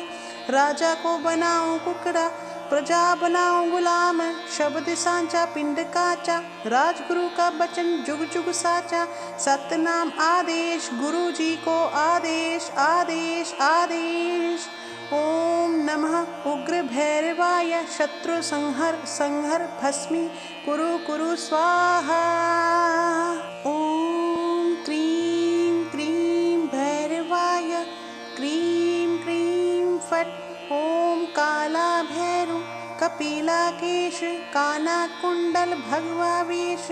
राजा को बनाऊं कुकड़ा प्रजा बनाऊं गुलाम। शब्द सांचा पिंड काचा राजगुरु का वचन जुग जुग साचा। सतनाम आदेश गुरु जी को आदेश आदेश आदेश। ओम नमः उग्र भैरवाय शत्रु संहर संहर भस्मी कुरु कुरु स्वाहा। ओम क्रीं क्रीं भैरवाय क्रीं क्रीं फट्। ओम काला भैरव कपिलाकेश काना कुंडल भगवा वेश।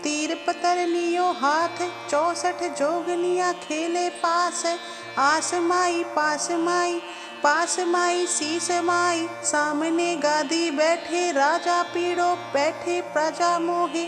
तीर पतर लियो हाथ 64 जोगनिया खेले पास। आस माई पास माई शीस माई। सामने गादी बैठे राजा पीड़ो बैठे प्रजा मोहे।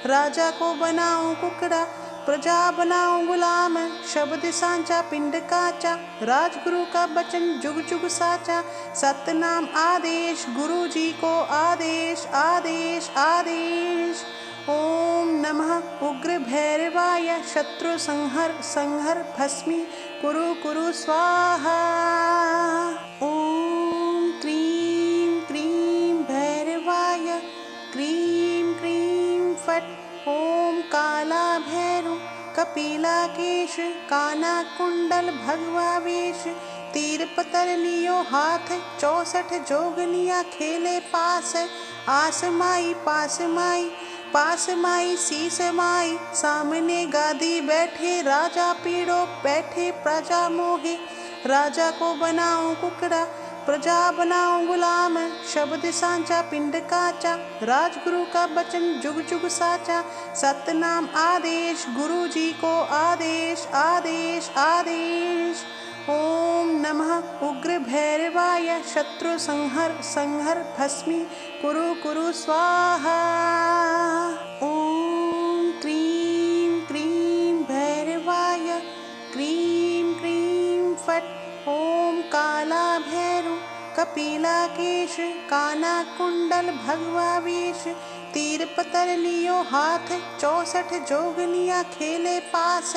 राजा को बनाऊं कुकड़ा प्रजा बनाऊं गुलाम। शब्द सांचा पिंड काचा राजगुरु का वचन जुग जुग साचा। सतनाम आदेश गुरु जी को आदेश आदेश आदेश। ओम नमः उग्र भैरवाय शत्रु संहर संहर भस्मी कुरु कुरु स्वाहा। ओम कपिलाकेश काना कुंडल भगवा वेश। तीर पतर लियो हाथ 64 जोगनिया खेले पास। आस माई पास माई पास माई शीस माई। सामने गादी बैठे राजा पीड़ो बैठे प्रजा मोहे। राजा को बनाऊं कुकड़ा प्रजा बनाऊं गुलाम। शब्द सांचा पिंड काचा राजगुरु का वचन जुग जुग साचा। सतनाम आदेश गुरु जी को आदेश आदेश आदेश। ओम नमः उग्र भैरवाय शत्रु संहर संहर भस्मी कुरु कुरु स्वाहा। ओम क्रीं क्रीं भैरवाय क्रीं क्रीं फट्। ओम काला भैरव कपिलाकेश काना कुंडल भगवा वेश। तीर पतर लियो हाथ 64 जोगनिया खेले पास।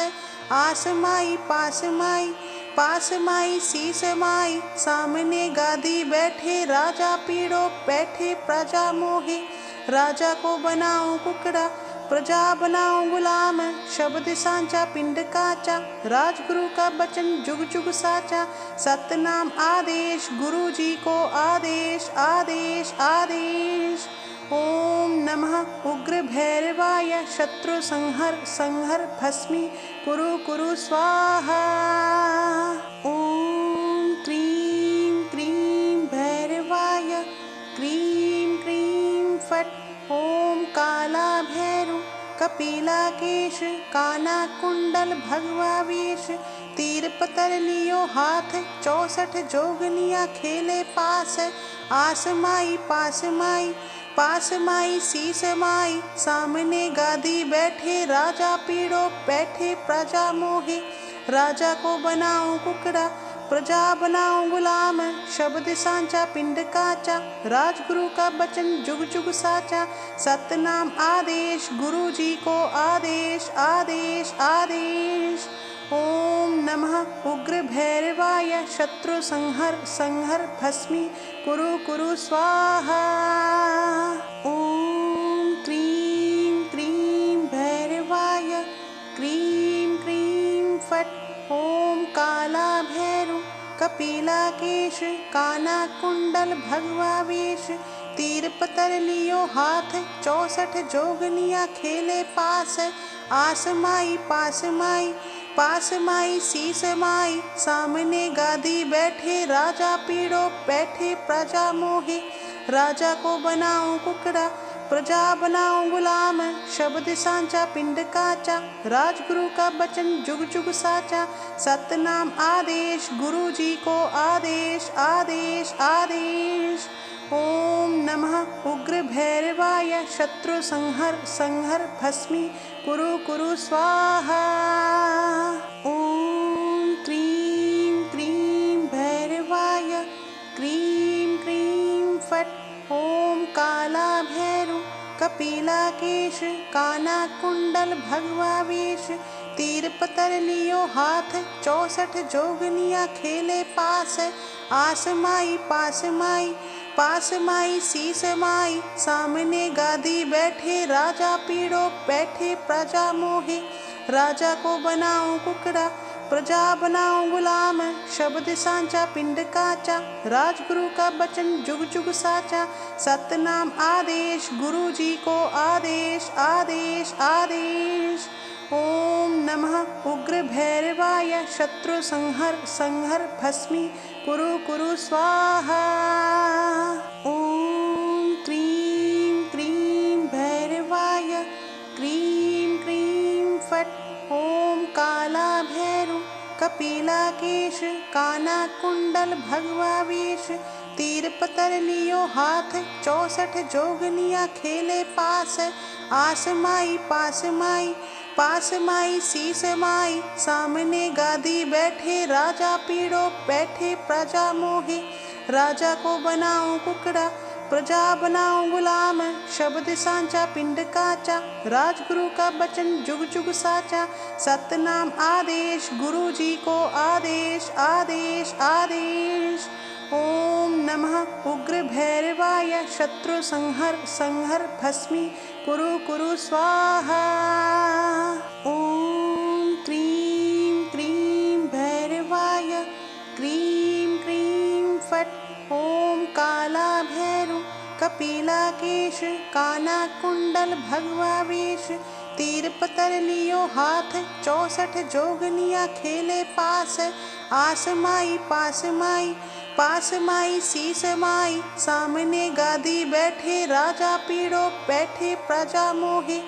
आस माई पास माई पास माई शीस माई। सामने गादी बैठे राजा पीड़ो बैठे प्रजा मोहे। राजा को बनाऊं कुकड़ा प्रजा बनाऊं गुलाम। शब्द सांचा पिंड काचा राजगुरु का वचन जुग जुग साचा। सतनाम आदेश गुरु जी को आदेश आदेश आदेश। ओम नमः उग्र भैरवाय शत्रु संहर संहर भस्मी कुरु कुरु स्वाहा। ओम क्रीं क्रीं भैरवाय क्रीं क्रीं फट्। ओम काला भैरव कपिलाकेश काना कुंडल भगवा वेश। तीर पतर लियो हाथ 64 जोगनिया खेले पास। आस माई पास माई पास माई शीस माई। सामने गादी बैठे राजा पीड़ो बैठे प्रजा मोहे। राजा को बनाऊं कुकड़ा प्रजा बनाऊं गुलाम। शब्द सांचा पिंड काचा राजगुरु का वचन जुग जुग साचा। सतनाम आदेश गुरु जी को आदेश आदेश आदेश। ओम नमः उग्र भैरवाय शत्रु संहर संहर भस्मी कुरु कुरु स्वाहा। ओम क्रीं क्रीं भैरवाय क्रीं क्रीं फट्। ओम काला भैरव कपिलाकेश काना कुंडल भगवा वेश। तीर पतर लियो हाथ 64 जोगनिया खेले पास। आस माई पास माई पास माई शीस माई। सामने गादी बैठे राजा पीड़ो बैठे प्रजा मोहे। राजा को बनाऊं कुकड़ा प्रजा बनाऊं गुलाम। शब्द सांचा पिंड काचा राजगुरु का वचन जुग जुग साचा। सतनाम आदेश गुरु जी को आदेश आदेश आदेश। ओम नमः उग्र भैरवाय शत्रु संहर संहर भस्मी कुरु कुरु स्वाहा। ओम क्रीं क्रीं भैरवाय क्रीं क्रीं फट्। ओम काला भैरव कपिलाकेश काना कुंडल भगवा वेश। तीर पतर लियो हाथ 64 जोगनिया खेले पास। आस माई पास माई पास माई शीस माई। सामने गादी बैठे राजा पीड़ो बैठे प्रजा मोहे। राजा को बनाऊं कुकड़ा प्रजा बनाऊं गुलाम। शब्द सांचा पिंड काचा राजगुरु का वचन जुग जुग साचा। सतनाम आदेश गुरु जी को आदेश आदेश आदेश। ओम नमः उग्र भैरवाय शत्रु संहर संहर भस्मी कुरु कुरु स्वाहा। ओम क्रीं क्रीं भैरवाय क्रीं क्रीं फट्। ओम काला भैरव कपिलाकेश काना कुंडल भगवा वेश। तीर पतर लियो हाथ 64 जोगनिया खेले पास। आस माई पास माई पास माई शीस माई। सामने गादी बैठे राजा पीड़ो बैठे प्रजा मोहे। राजा को बनाऊं कुकड़ा प्रजा बनाऊं गुलाम। शब्द सांचा पिंड काचा राजगुरु का वचन जुग जुग साचा। सतनाम आदेश गुरु जी को आदेश आदेश आदेश। ओम नमः उग्र भैरवाय शत्रु संहर संहर भस्मी कुरु कुरु स्वाहा। ओम कपिलाकेश काना कुंडल भगवा वेश। तीर पतर लियो हाथ 64 जोगनिया खेले पास। आस माई पास माई पास माई शीस माई। सामने गादी बैठे राजा पीड़ो बैठे प्रजा मोहे।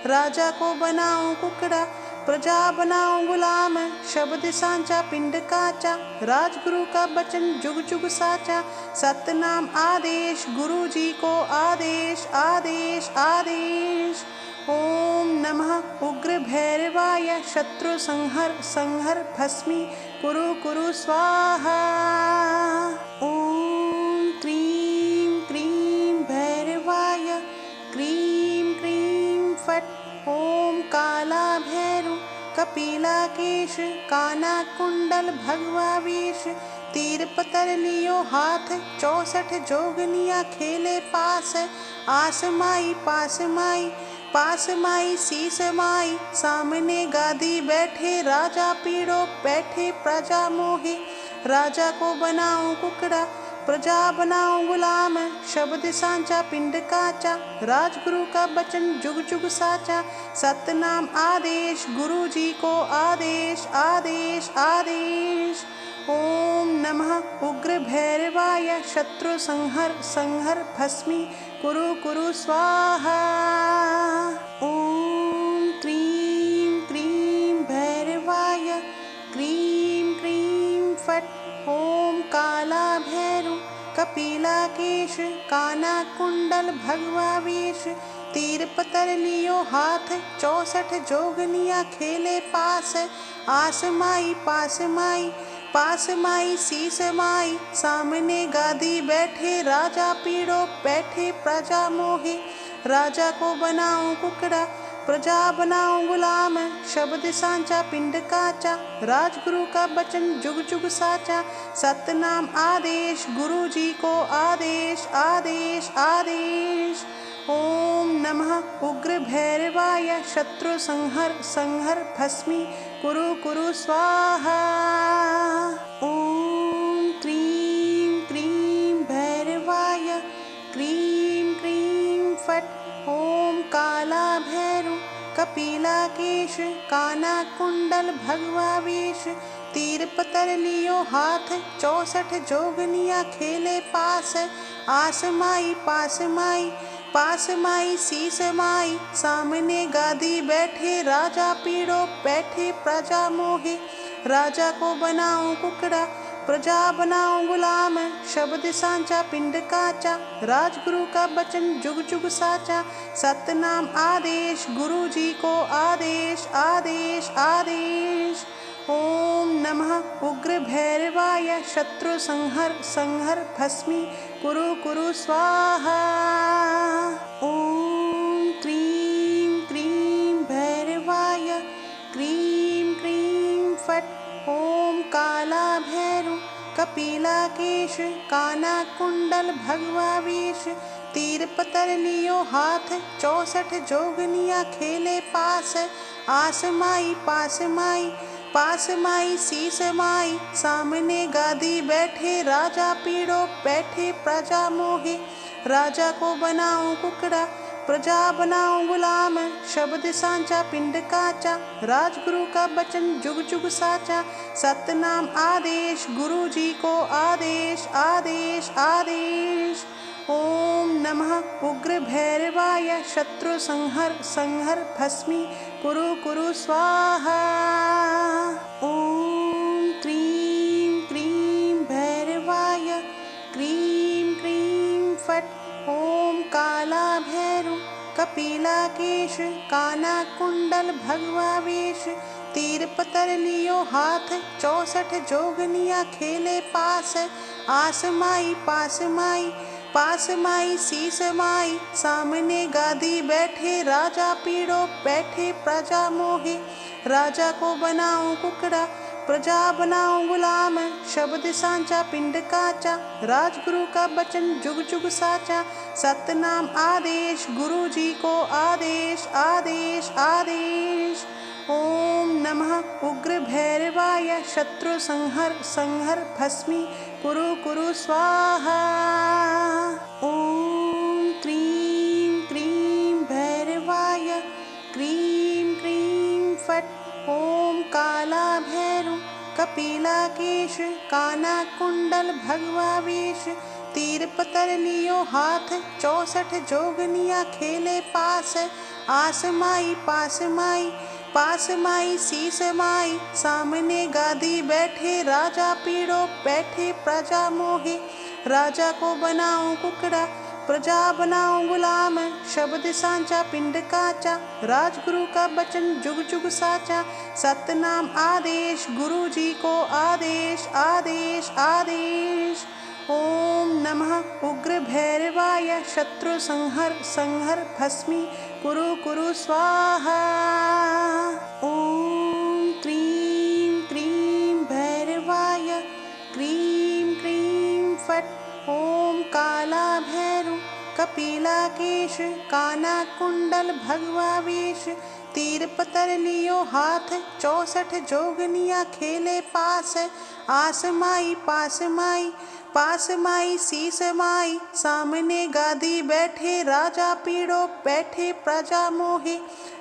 राजा को बनाऊं कुकड़ा प्रजा बनाऊं गुलाम। शब्द सांचा पिंड काचा राजगुरु का बचन जुग जुग साचा। सतनाम आदेश गुरु जी को आदेश आदेश आदेश। ओम नमः उग्र भैरवाय शत्रु संहर संहर भस्मी कुरु कुरु स्वाहा। ओम क्रीं क्रीं भैरवाय क्रीं क्रीं फट्। ओम काला भैरव कपिलाकेश काना कुंडल भगवा वेश। तीर पतर लियो हाथ 64 जोगनिया खेले पास। आस माई पास माई पास माई शीस माई। सामने गादी बैठे राजा पीड़ो बैठे प्रजा मोहे। राजा को बनाऊं कुकड़ा प्रजा बनाऊं गुलाम। शब्द सांचा पिंड काचा राजगुरु का बचन जुग जुग साचा। सतनाम आदेश गुरु जी को आदेश आदेश आदेश। ओम नमः उग्र भैरवाय शत्रु संहर संहर भस्मी कुरु कुरु स्वाहा। ओम क्रीं क्रीं भैरवाय क्रीं क्रीं फट्। ओम काला भैरव कपिलाकेश काना कुंडल भगवा वेश। तीर पतर लियो हाथ 64 जोगनिया खेले पास। आस माई पास माई पास माई शीस माई। सामने गादी बैठे राजा पीड़ो बैठे प्रजा मोहे। राजा को बनाऊं कुकड़ा प्रजा बनाऊं गुलाम। शब्द सांचा पिंड काचा राजगुरु का बचन जुग जुग साचा। सतनाम आदेश गुरु जी को आदेश आदेश आदेश। ओम नमः उग्र भैरवाय शत्रु संहर संहर भस्मी कुरु कुरु स्वाहा। ओम क्रीं क्रीं भैरवाय क्रीं क्रीं फट्। ओम काला भैरव कपिलाकेश काना कुंडल भगवा वेश। तीर पतर लियो हाथ 64 जोगनिया खेले पास। आस माई पास माई पास माई शीस माई। सामने गादी बैठे राजा पीड़ो बैठे प्रजा मोहे। राजा को बनाऊं कुकड़ा प्रजा बनाऊं गुलाम। शब्द सांचा पिंड काचा राजगुरु का बचन जुग जुग साचा। सतनाम आदेश गुरु जी को आदेश आदेश आदेश। ओम नमः उग्र भैरवाय शत्रु संहर संहर भस्मी कुरु कुरु स्वाहा। ओम क्रीं क्रीं भैरवाय क्रीं क्रीं फट्। ओम काला भैरव कपिलाकेश काना कुंडल भगवा वेश। तीर पतर लियो हाथ 64 जोगनिया खेले पास। आस माई पास माई पास माई शीस माई। सामने गादी बैठे राजा पीड़ो बैठे प्रजा मोहे। राजा को बनाऊं कुकड़ा प्रजा बनाऊं गुलाम। शब्द सांचा पिंड काचा राजगुरु का बचन जुग जुग साचा। सतनाम आदेश गुरु जी को आदेश आदेश आदेश। ओम नमः उग्र भैरवाय शत्रु संहर संहर भस्मी कुरु कुरु स्वाहा। ओम क्रीं क्रीं भैरवाय क्रीं क्रीं फट्। ओम काला भैरव कपिलाकेश काना कुंडल भगवा वेश। तीर पतर लियो हाथ 64 जोगनिया खेले पास। आस माई पास माई पास माई शीस माई। सामने गादी बैठे राजा पीड़ो बैठे प्रजा मोहे। राजा को बनाऊं कुकड़ा प्रजा बनाऊं गुलाम। शब्द सांचा पिंड काचा राजगुरु का बचन जुग जुग साचा। सतनाम आदेश गुरु जी को आदेश आदेश आदेश। ओम नमः उग्र भैरवाय शत्रु संहर संहर भस्मी कुरु कुरु स्वाहा। ओम कपिलाकेश काना कुंडल भगवा वेश। तीर पतर लियो हाथ 64 जोगनिया खेले पास। आस माई पास माई पास माई शीस माई। सामने गादी बैठे राजा पीड़ो बैठे प्रजा मोहे। राजा को बनाऊं कुकड़ा प्रजा बनाऊं गुलाम। शब्द सांचा पिंड काचा राजगुरु का वचन जुग जुग साचा। सतनाम आदेश गुरु जी को आदेश आदेश आदेश। ओम नमः उग्र भैरवाय शत्रु संहर संहर भस्मी कुरु कुरु स्वाहा। ओम क्रीं क्रीं भैरवाय क्रीं क्रीं फट्। ओम काला भैरु कपिलाकेश काना कुंडल भगवा वेश। तीर पतर लियो हाथ 64 जोगनिया खेले पास। आस माई पास माई पास माई शीस माई। सामने गादी बैठे राजा पीड़ो बैठे प्रजा मोहे।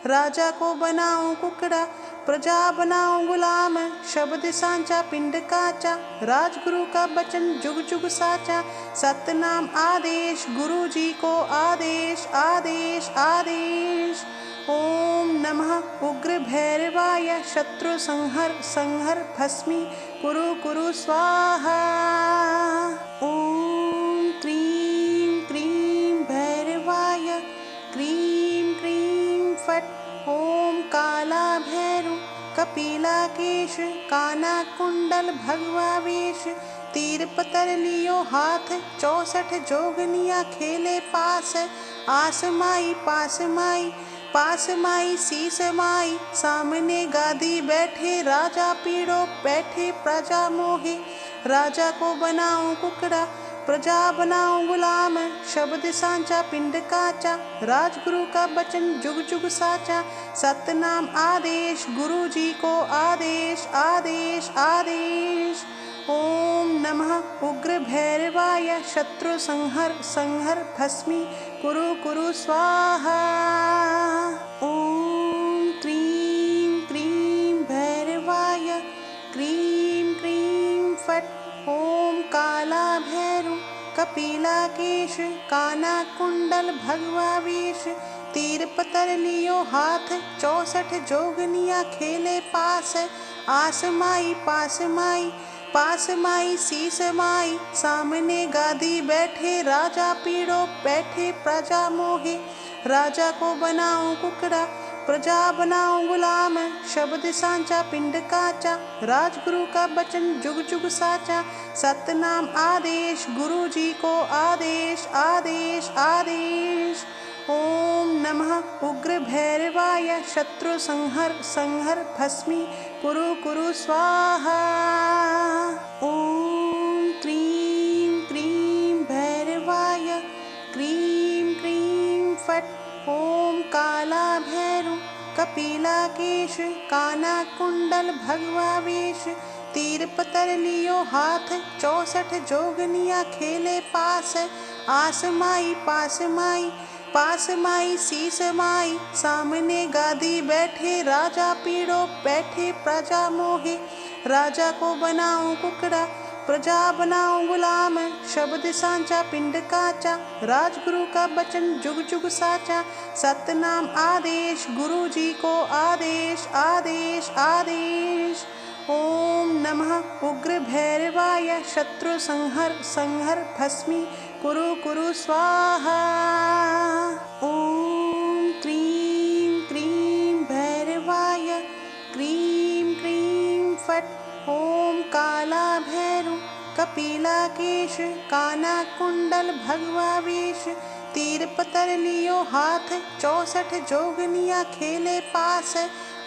राजा को बनाऊं कुकड़ा प्रजा बनाऊं गुलाम। शब्द सांचा पिंड काचा राजगुरु का वचन जुग जुग साचा। सतनाम आदेश गुरु जी को आदेश आदेश आदेश। ओम नमः उग्र भैरवाय शत्रु संहर संहर भस्मी कुरु कुरु स्वाहा। ओम क्रीं क्रीं भैरवाय क्रीं क्रीं फट्। ओम काला भैरु कपिलाकेश काना कुंडल भगवा वेश। तीर पतर लियो हाथ 64 जोगनिया खेले पास। आस माई पास माई पास माई शीस माई। सामने गादी बैठे राजा पीड़ो बैठे प्रजा मोहे। राजा को बनाऊं कुकड़ा प्रजा बनाऊं गुलाम। शब्द सांचा पिंड काचा राजगुरु का वचन जुग जुग साचा। सतनाम आदेश गुरु जी को आदेश आदेश आदेश। ओम नमः उग्र भैरवाय शत्रु संहर संहर भस्मी कुरु कुरु स्वाहा। ओम क्रीं क्रीं भैरवाय क्रीं क्रीं फट्। ओम काला भैरु कपिलाकेश काना कुंडल भगवा वेश। तीर पतर लियो हाथ 64 जोगनिया खेले पास। आस माई पास माई पास माई शीस माई। सामने गादी बैठे राजा पीड़ो बैठे प्रजा मोहे। राजा को बनाऊं कुकड़ा प्रजा बनाऊं गुलाम। शब्द सांचा पिंड काचा राजगुरु का वचन जुग जुग साचा। सतनाम आदेश गुरु जी को आदेश आदेश आदेश। ओम नमः उग्र भैरवाय शत्रु संहर संहर भस्मी कुरु कुरु स्वाहा। ओम क्रीं क्रीं भैरवाय क्रीं क्रीं फट्। ओम काला भैरु कपिलाकेश काना कुंडल भगवा वेश। तीर पतर लियो हाथ 64 जोगनिया खेले पास। आस माई पास माई पास माई शीस माई। सामने गादी बैठे राजा पीड़ो बैठे प्रजा मोहे। राजा को बनाऊं कुकड़ा प्रजा बनाऊं गुलाम। शब्द सांचा पिंड काचा राजगुरु का वचन जुग जुग साचा। सतनाम आदेश गुरु जी को आदेश आदेश आदेश। ओम नमः उग्र भैरवाय शत्रु संहर संहर भस्मी कुरु कुरु स्वाहा। ओम क्रीं क्रीं भैरवाय क्रीं क्रीं फट्। ओम काला भैरु कपिलाकेश काना कुंडल भगवा वेश। तीर पतर लियो हाथ 64 जोगनिया खेले पास।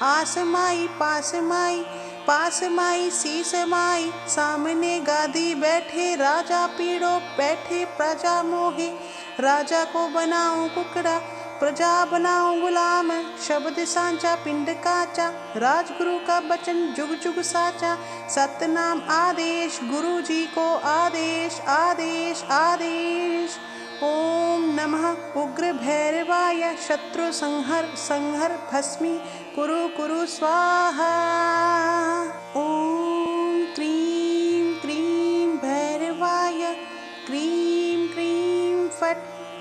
आस माई पास माई पास माई शीस माई। सामने गादी बैठे राजा पीड़ो बैठे प्रजा मोहे। राजा को बनाऊं कुकड़ा प्रजा बनाऊं गुलाम। शब्द सांचा पिंड काचा राजगुरु का वचन जुग जुग साचा। सतनाम आदेश गुरु जी को आदेश आदेश आदेश। ओम नमः उग्र भैरवाय शत्रु संहर संहर भस्मी कुरु कुरु स्वाहा। ओम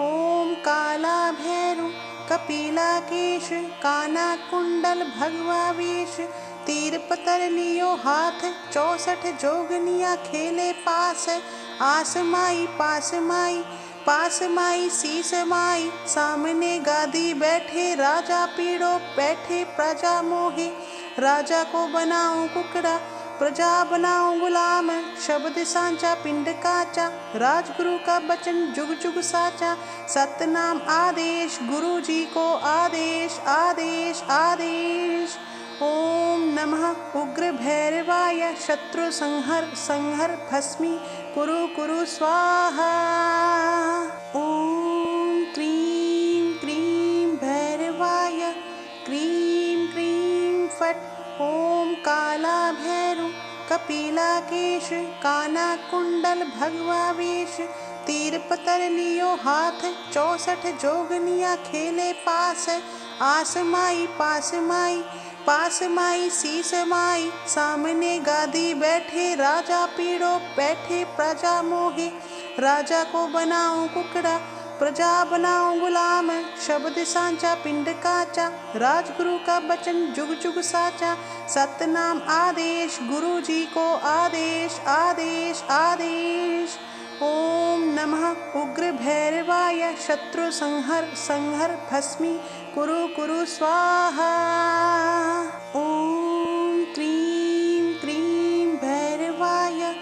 ॐ कालाभैरव कपिलाकेश कानाकुंडल भगवा वेश तीर पतर लियो हाथ 64 जोगनिया खेले पास आस माई पास माई शीस माई सामने गादी बैठे राजा पीड़ो बैठे प्रजा मोहे राजा को बनाऊं कुकड़ा प्रजा बनाऊं गुलाम शब्द सांचा पिंड काचा राजगुरु का वचन जुग जुग साचा सतनाम आदेश गुरु जी को आदेश आदेश आदेश। ओम नमः उग्र भैरवाय शत्रु संहर भस्मी कुरु कुरु स्वाहा। ओम क्रीं क्रीं भैरवाय क्रीं क्रीं फट्। ओम काला भैरव कपिलाकेश कानाकुंडल भगवा वेश तीर पतर लियो हाथ 64 जोगनिया खेले पास आस माई पास माई शीस माई सामने गादी बैठे राजा पीड़ो बैठे प्रजा मोहे राजा को बनाऊं कुकड़ा प्रजा बनाऊं गुलाम शब्द सांचा पिंड काचा राजगुरु का वचन जुग जुग साचा सतनाम आदेश गुरु जी को आदेश आदेश आदेश। ओम नमः उग्र भैरवाय शत्रु संहर भस्मी कुरु कुरु स्वाहा। ओम क्रीं क्रीं भैरवाय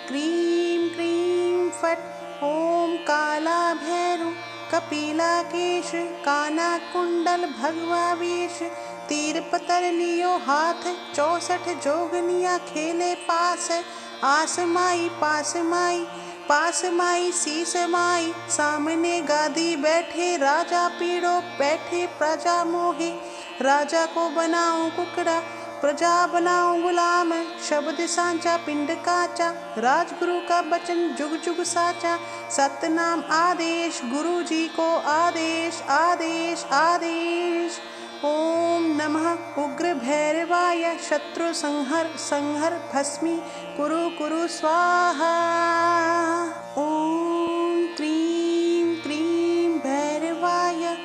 क्रीं क्रीं फट्। ओम काला भैरव कपिलाकेश कानाकुंडल भगवा वेश तीर पतर लियो हाथ 64 जोगनिया खेले पास आस माई पास माई शीस माई सामने गादी बैठे राजा पीड़ो बैठे प्रजा मोहे राजा को बनाऊं कुकड़ा प्रजा बनाऊं गुलाम शब्द सांचा पिंड काचा राजगुरु का वचन जुग जुग साचा सतनाम आदेश गुरु जी को आदेश आदेश आदेश। ओम नमः उग्र भैरवाय शत्रु संहर भस्मी कुरु कुरु स्वाहा। ओम क्रीं क्रीं भैरवाय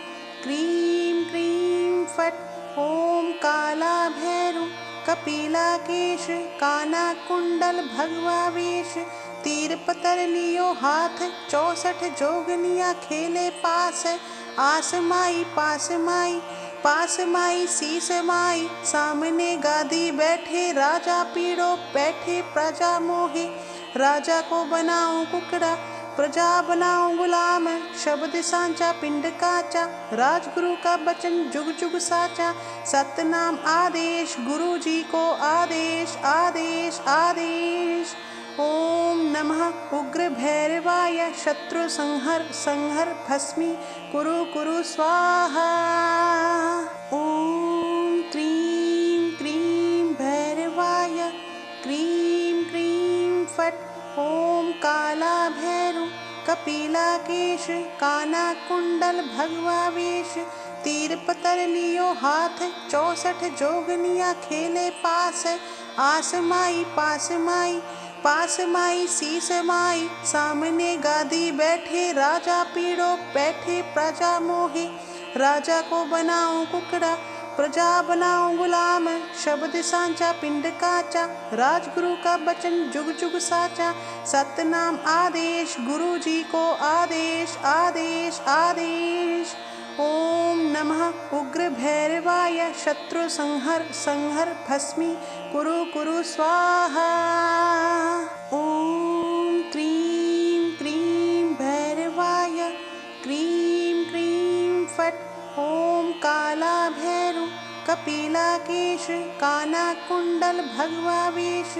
क्रीं क्रीं फट्। ओम काला भैरव कपिलाकेश कानाकुंडल भगवा वेश तीर पतर लियो हाथ 64 जोगनिया खेले पास आस माई पास माई शीस माई सामने गादी बैठे राजा पीड़ो बैठे प्रजा मोहे राजा को बनाऊं कुकड़ा प्रजा बनाऊं गुलाम शब्द सांचा पिंड काचा राजगुरु का वचन जुग जुग साचा सतनाम आदेश गुरु जी को आदेश आदेश आदेश। ओम नमः उग्र भैरवाय शत्रु संहर भस्मी कुरु कुरु स्वाहा। ओम क्रीं क्रीं भैरवाय क्रीं क्रीं फट्। ओम काला भैरव कपिलाकेश कानाकुंडल भगवा वेश तीर पतर लियो हाथ 64 जोगनिया खेले पास आस माई पास माई शीस माई सामने गादी बैठे राजा पीड़ो बैठे प्रजा मोहे राजा को बनाऊं कुकड़ा प्रजा बनाऊं गुलाम शब्द सांचा पिंड काचा राजगुरु का वचन जुग जुग साचा सतनाम आदेश गुरु जी को आदेश आदेश आदेश। ओम नमः उग्र भैरवाय शत्रु संहर भस्मी कुरु कुरु स्वाहा। ओम क्रीं क्रीं भैरवाय क्रीं क्रीं फट्। ओम काला भैरव कपिलाकेश कानाकुंडल भगवा वेश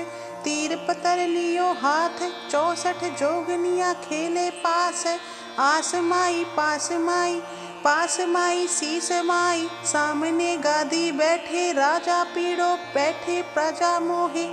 तीर पतर लियो हाथ 64 जोगनिया खेले पास आस माई पास माई शीस माई सामने गादी बैठे राजा पीड़ो बैठे प्रजा मोहे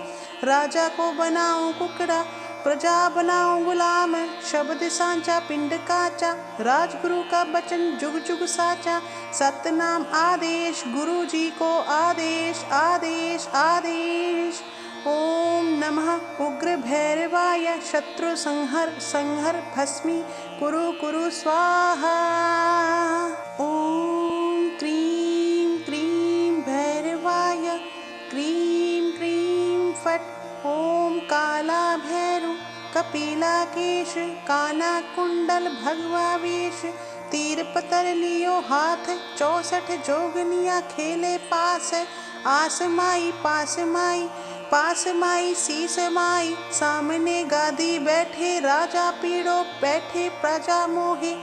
राजा को बनाऊं कुकड़ा प्रजा बनाऊं गुलाम शब्द सांचा पिंड काचा राजगुरु का वचन जुग जुग साचा सतनाम आदेश गुरु जी को आदेश आदेश आदेश। ओम नमः उग्र भैरवाय शत्रु संहर भस्मी कुरु कुरु स्वाहा। केश, काना कुंडल भगवा वेश, तीर पतर लियो हाथ, 64 जोगनिया खेले पास, आस माई पास माई, पास माई शीस माई, सामने गादी बैठे राजा पीड़ो बैठे प्रजा मोहे,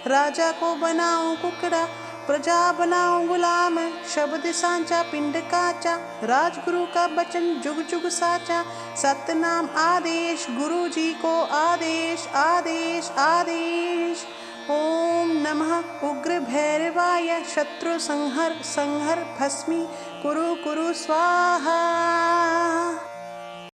राजा को बनाऊं कुकड़ा प्रजा बनाऊं गुलाम, शब्द सांचा पिंड काचा, राजगुरु का वचन जुग जुग साचा, सतनाम आदेश गुरु जी को आदेश आदेश आदेश। ओम नमः उग्र भैरवाय, शत्रु संहर संहर भस्मी कुरु कुरु स्वाहा।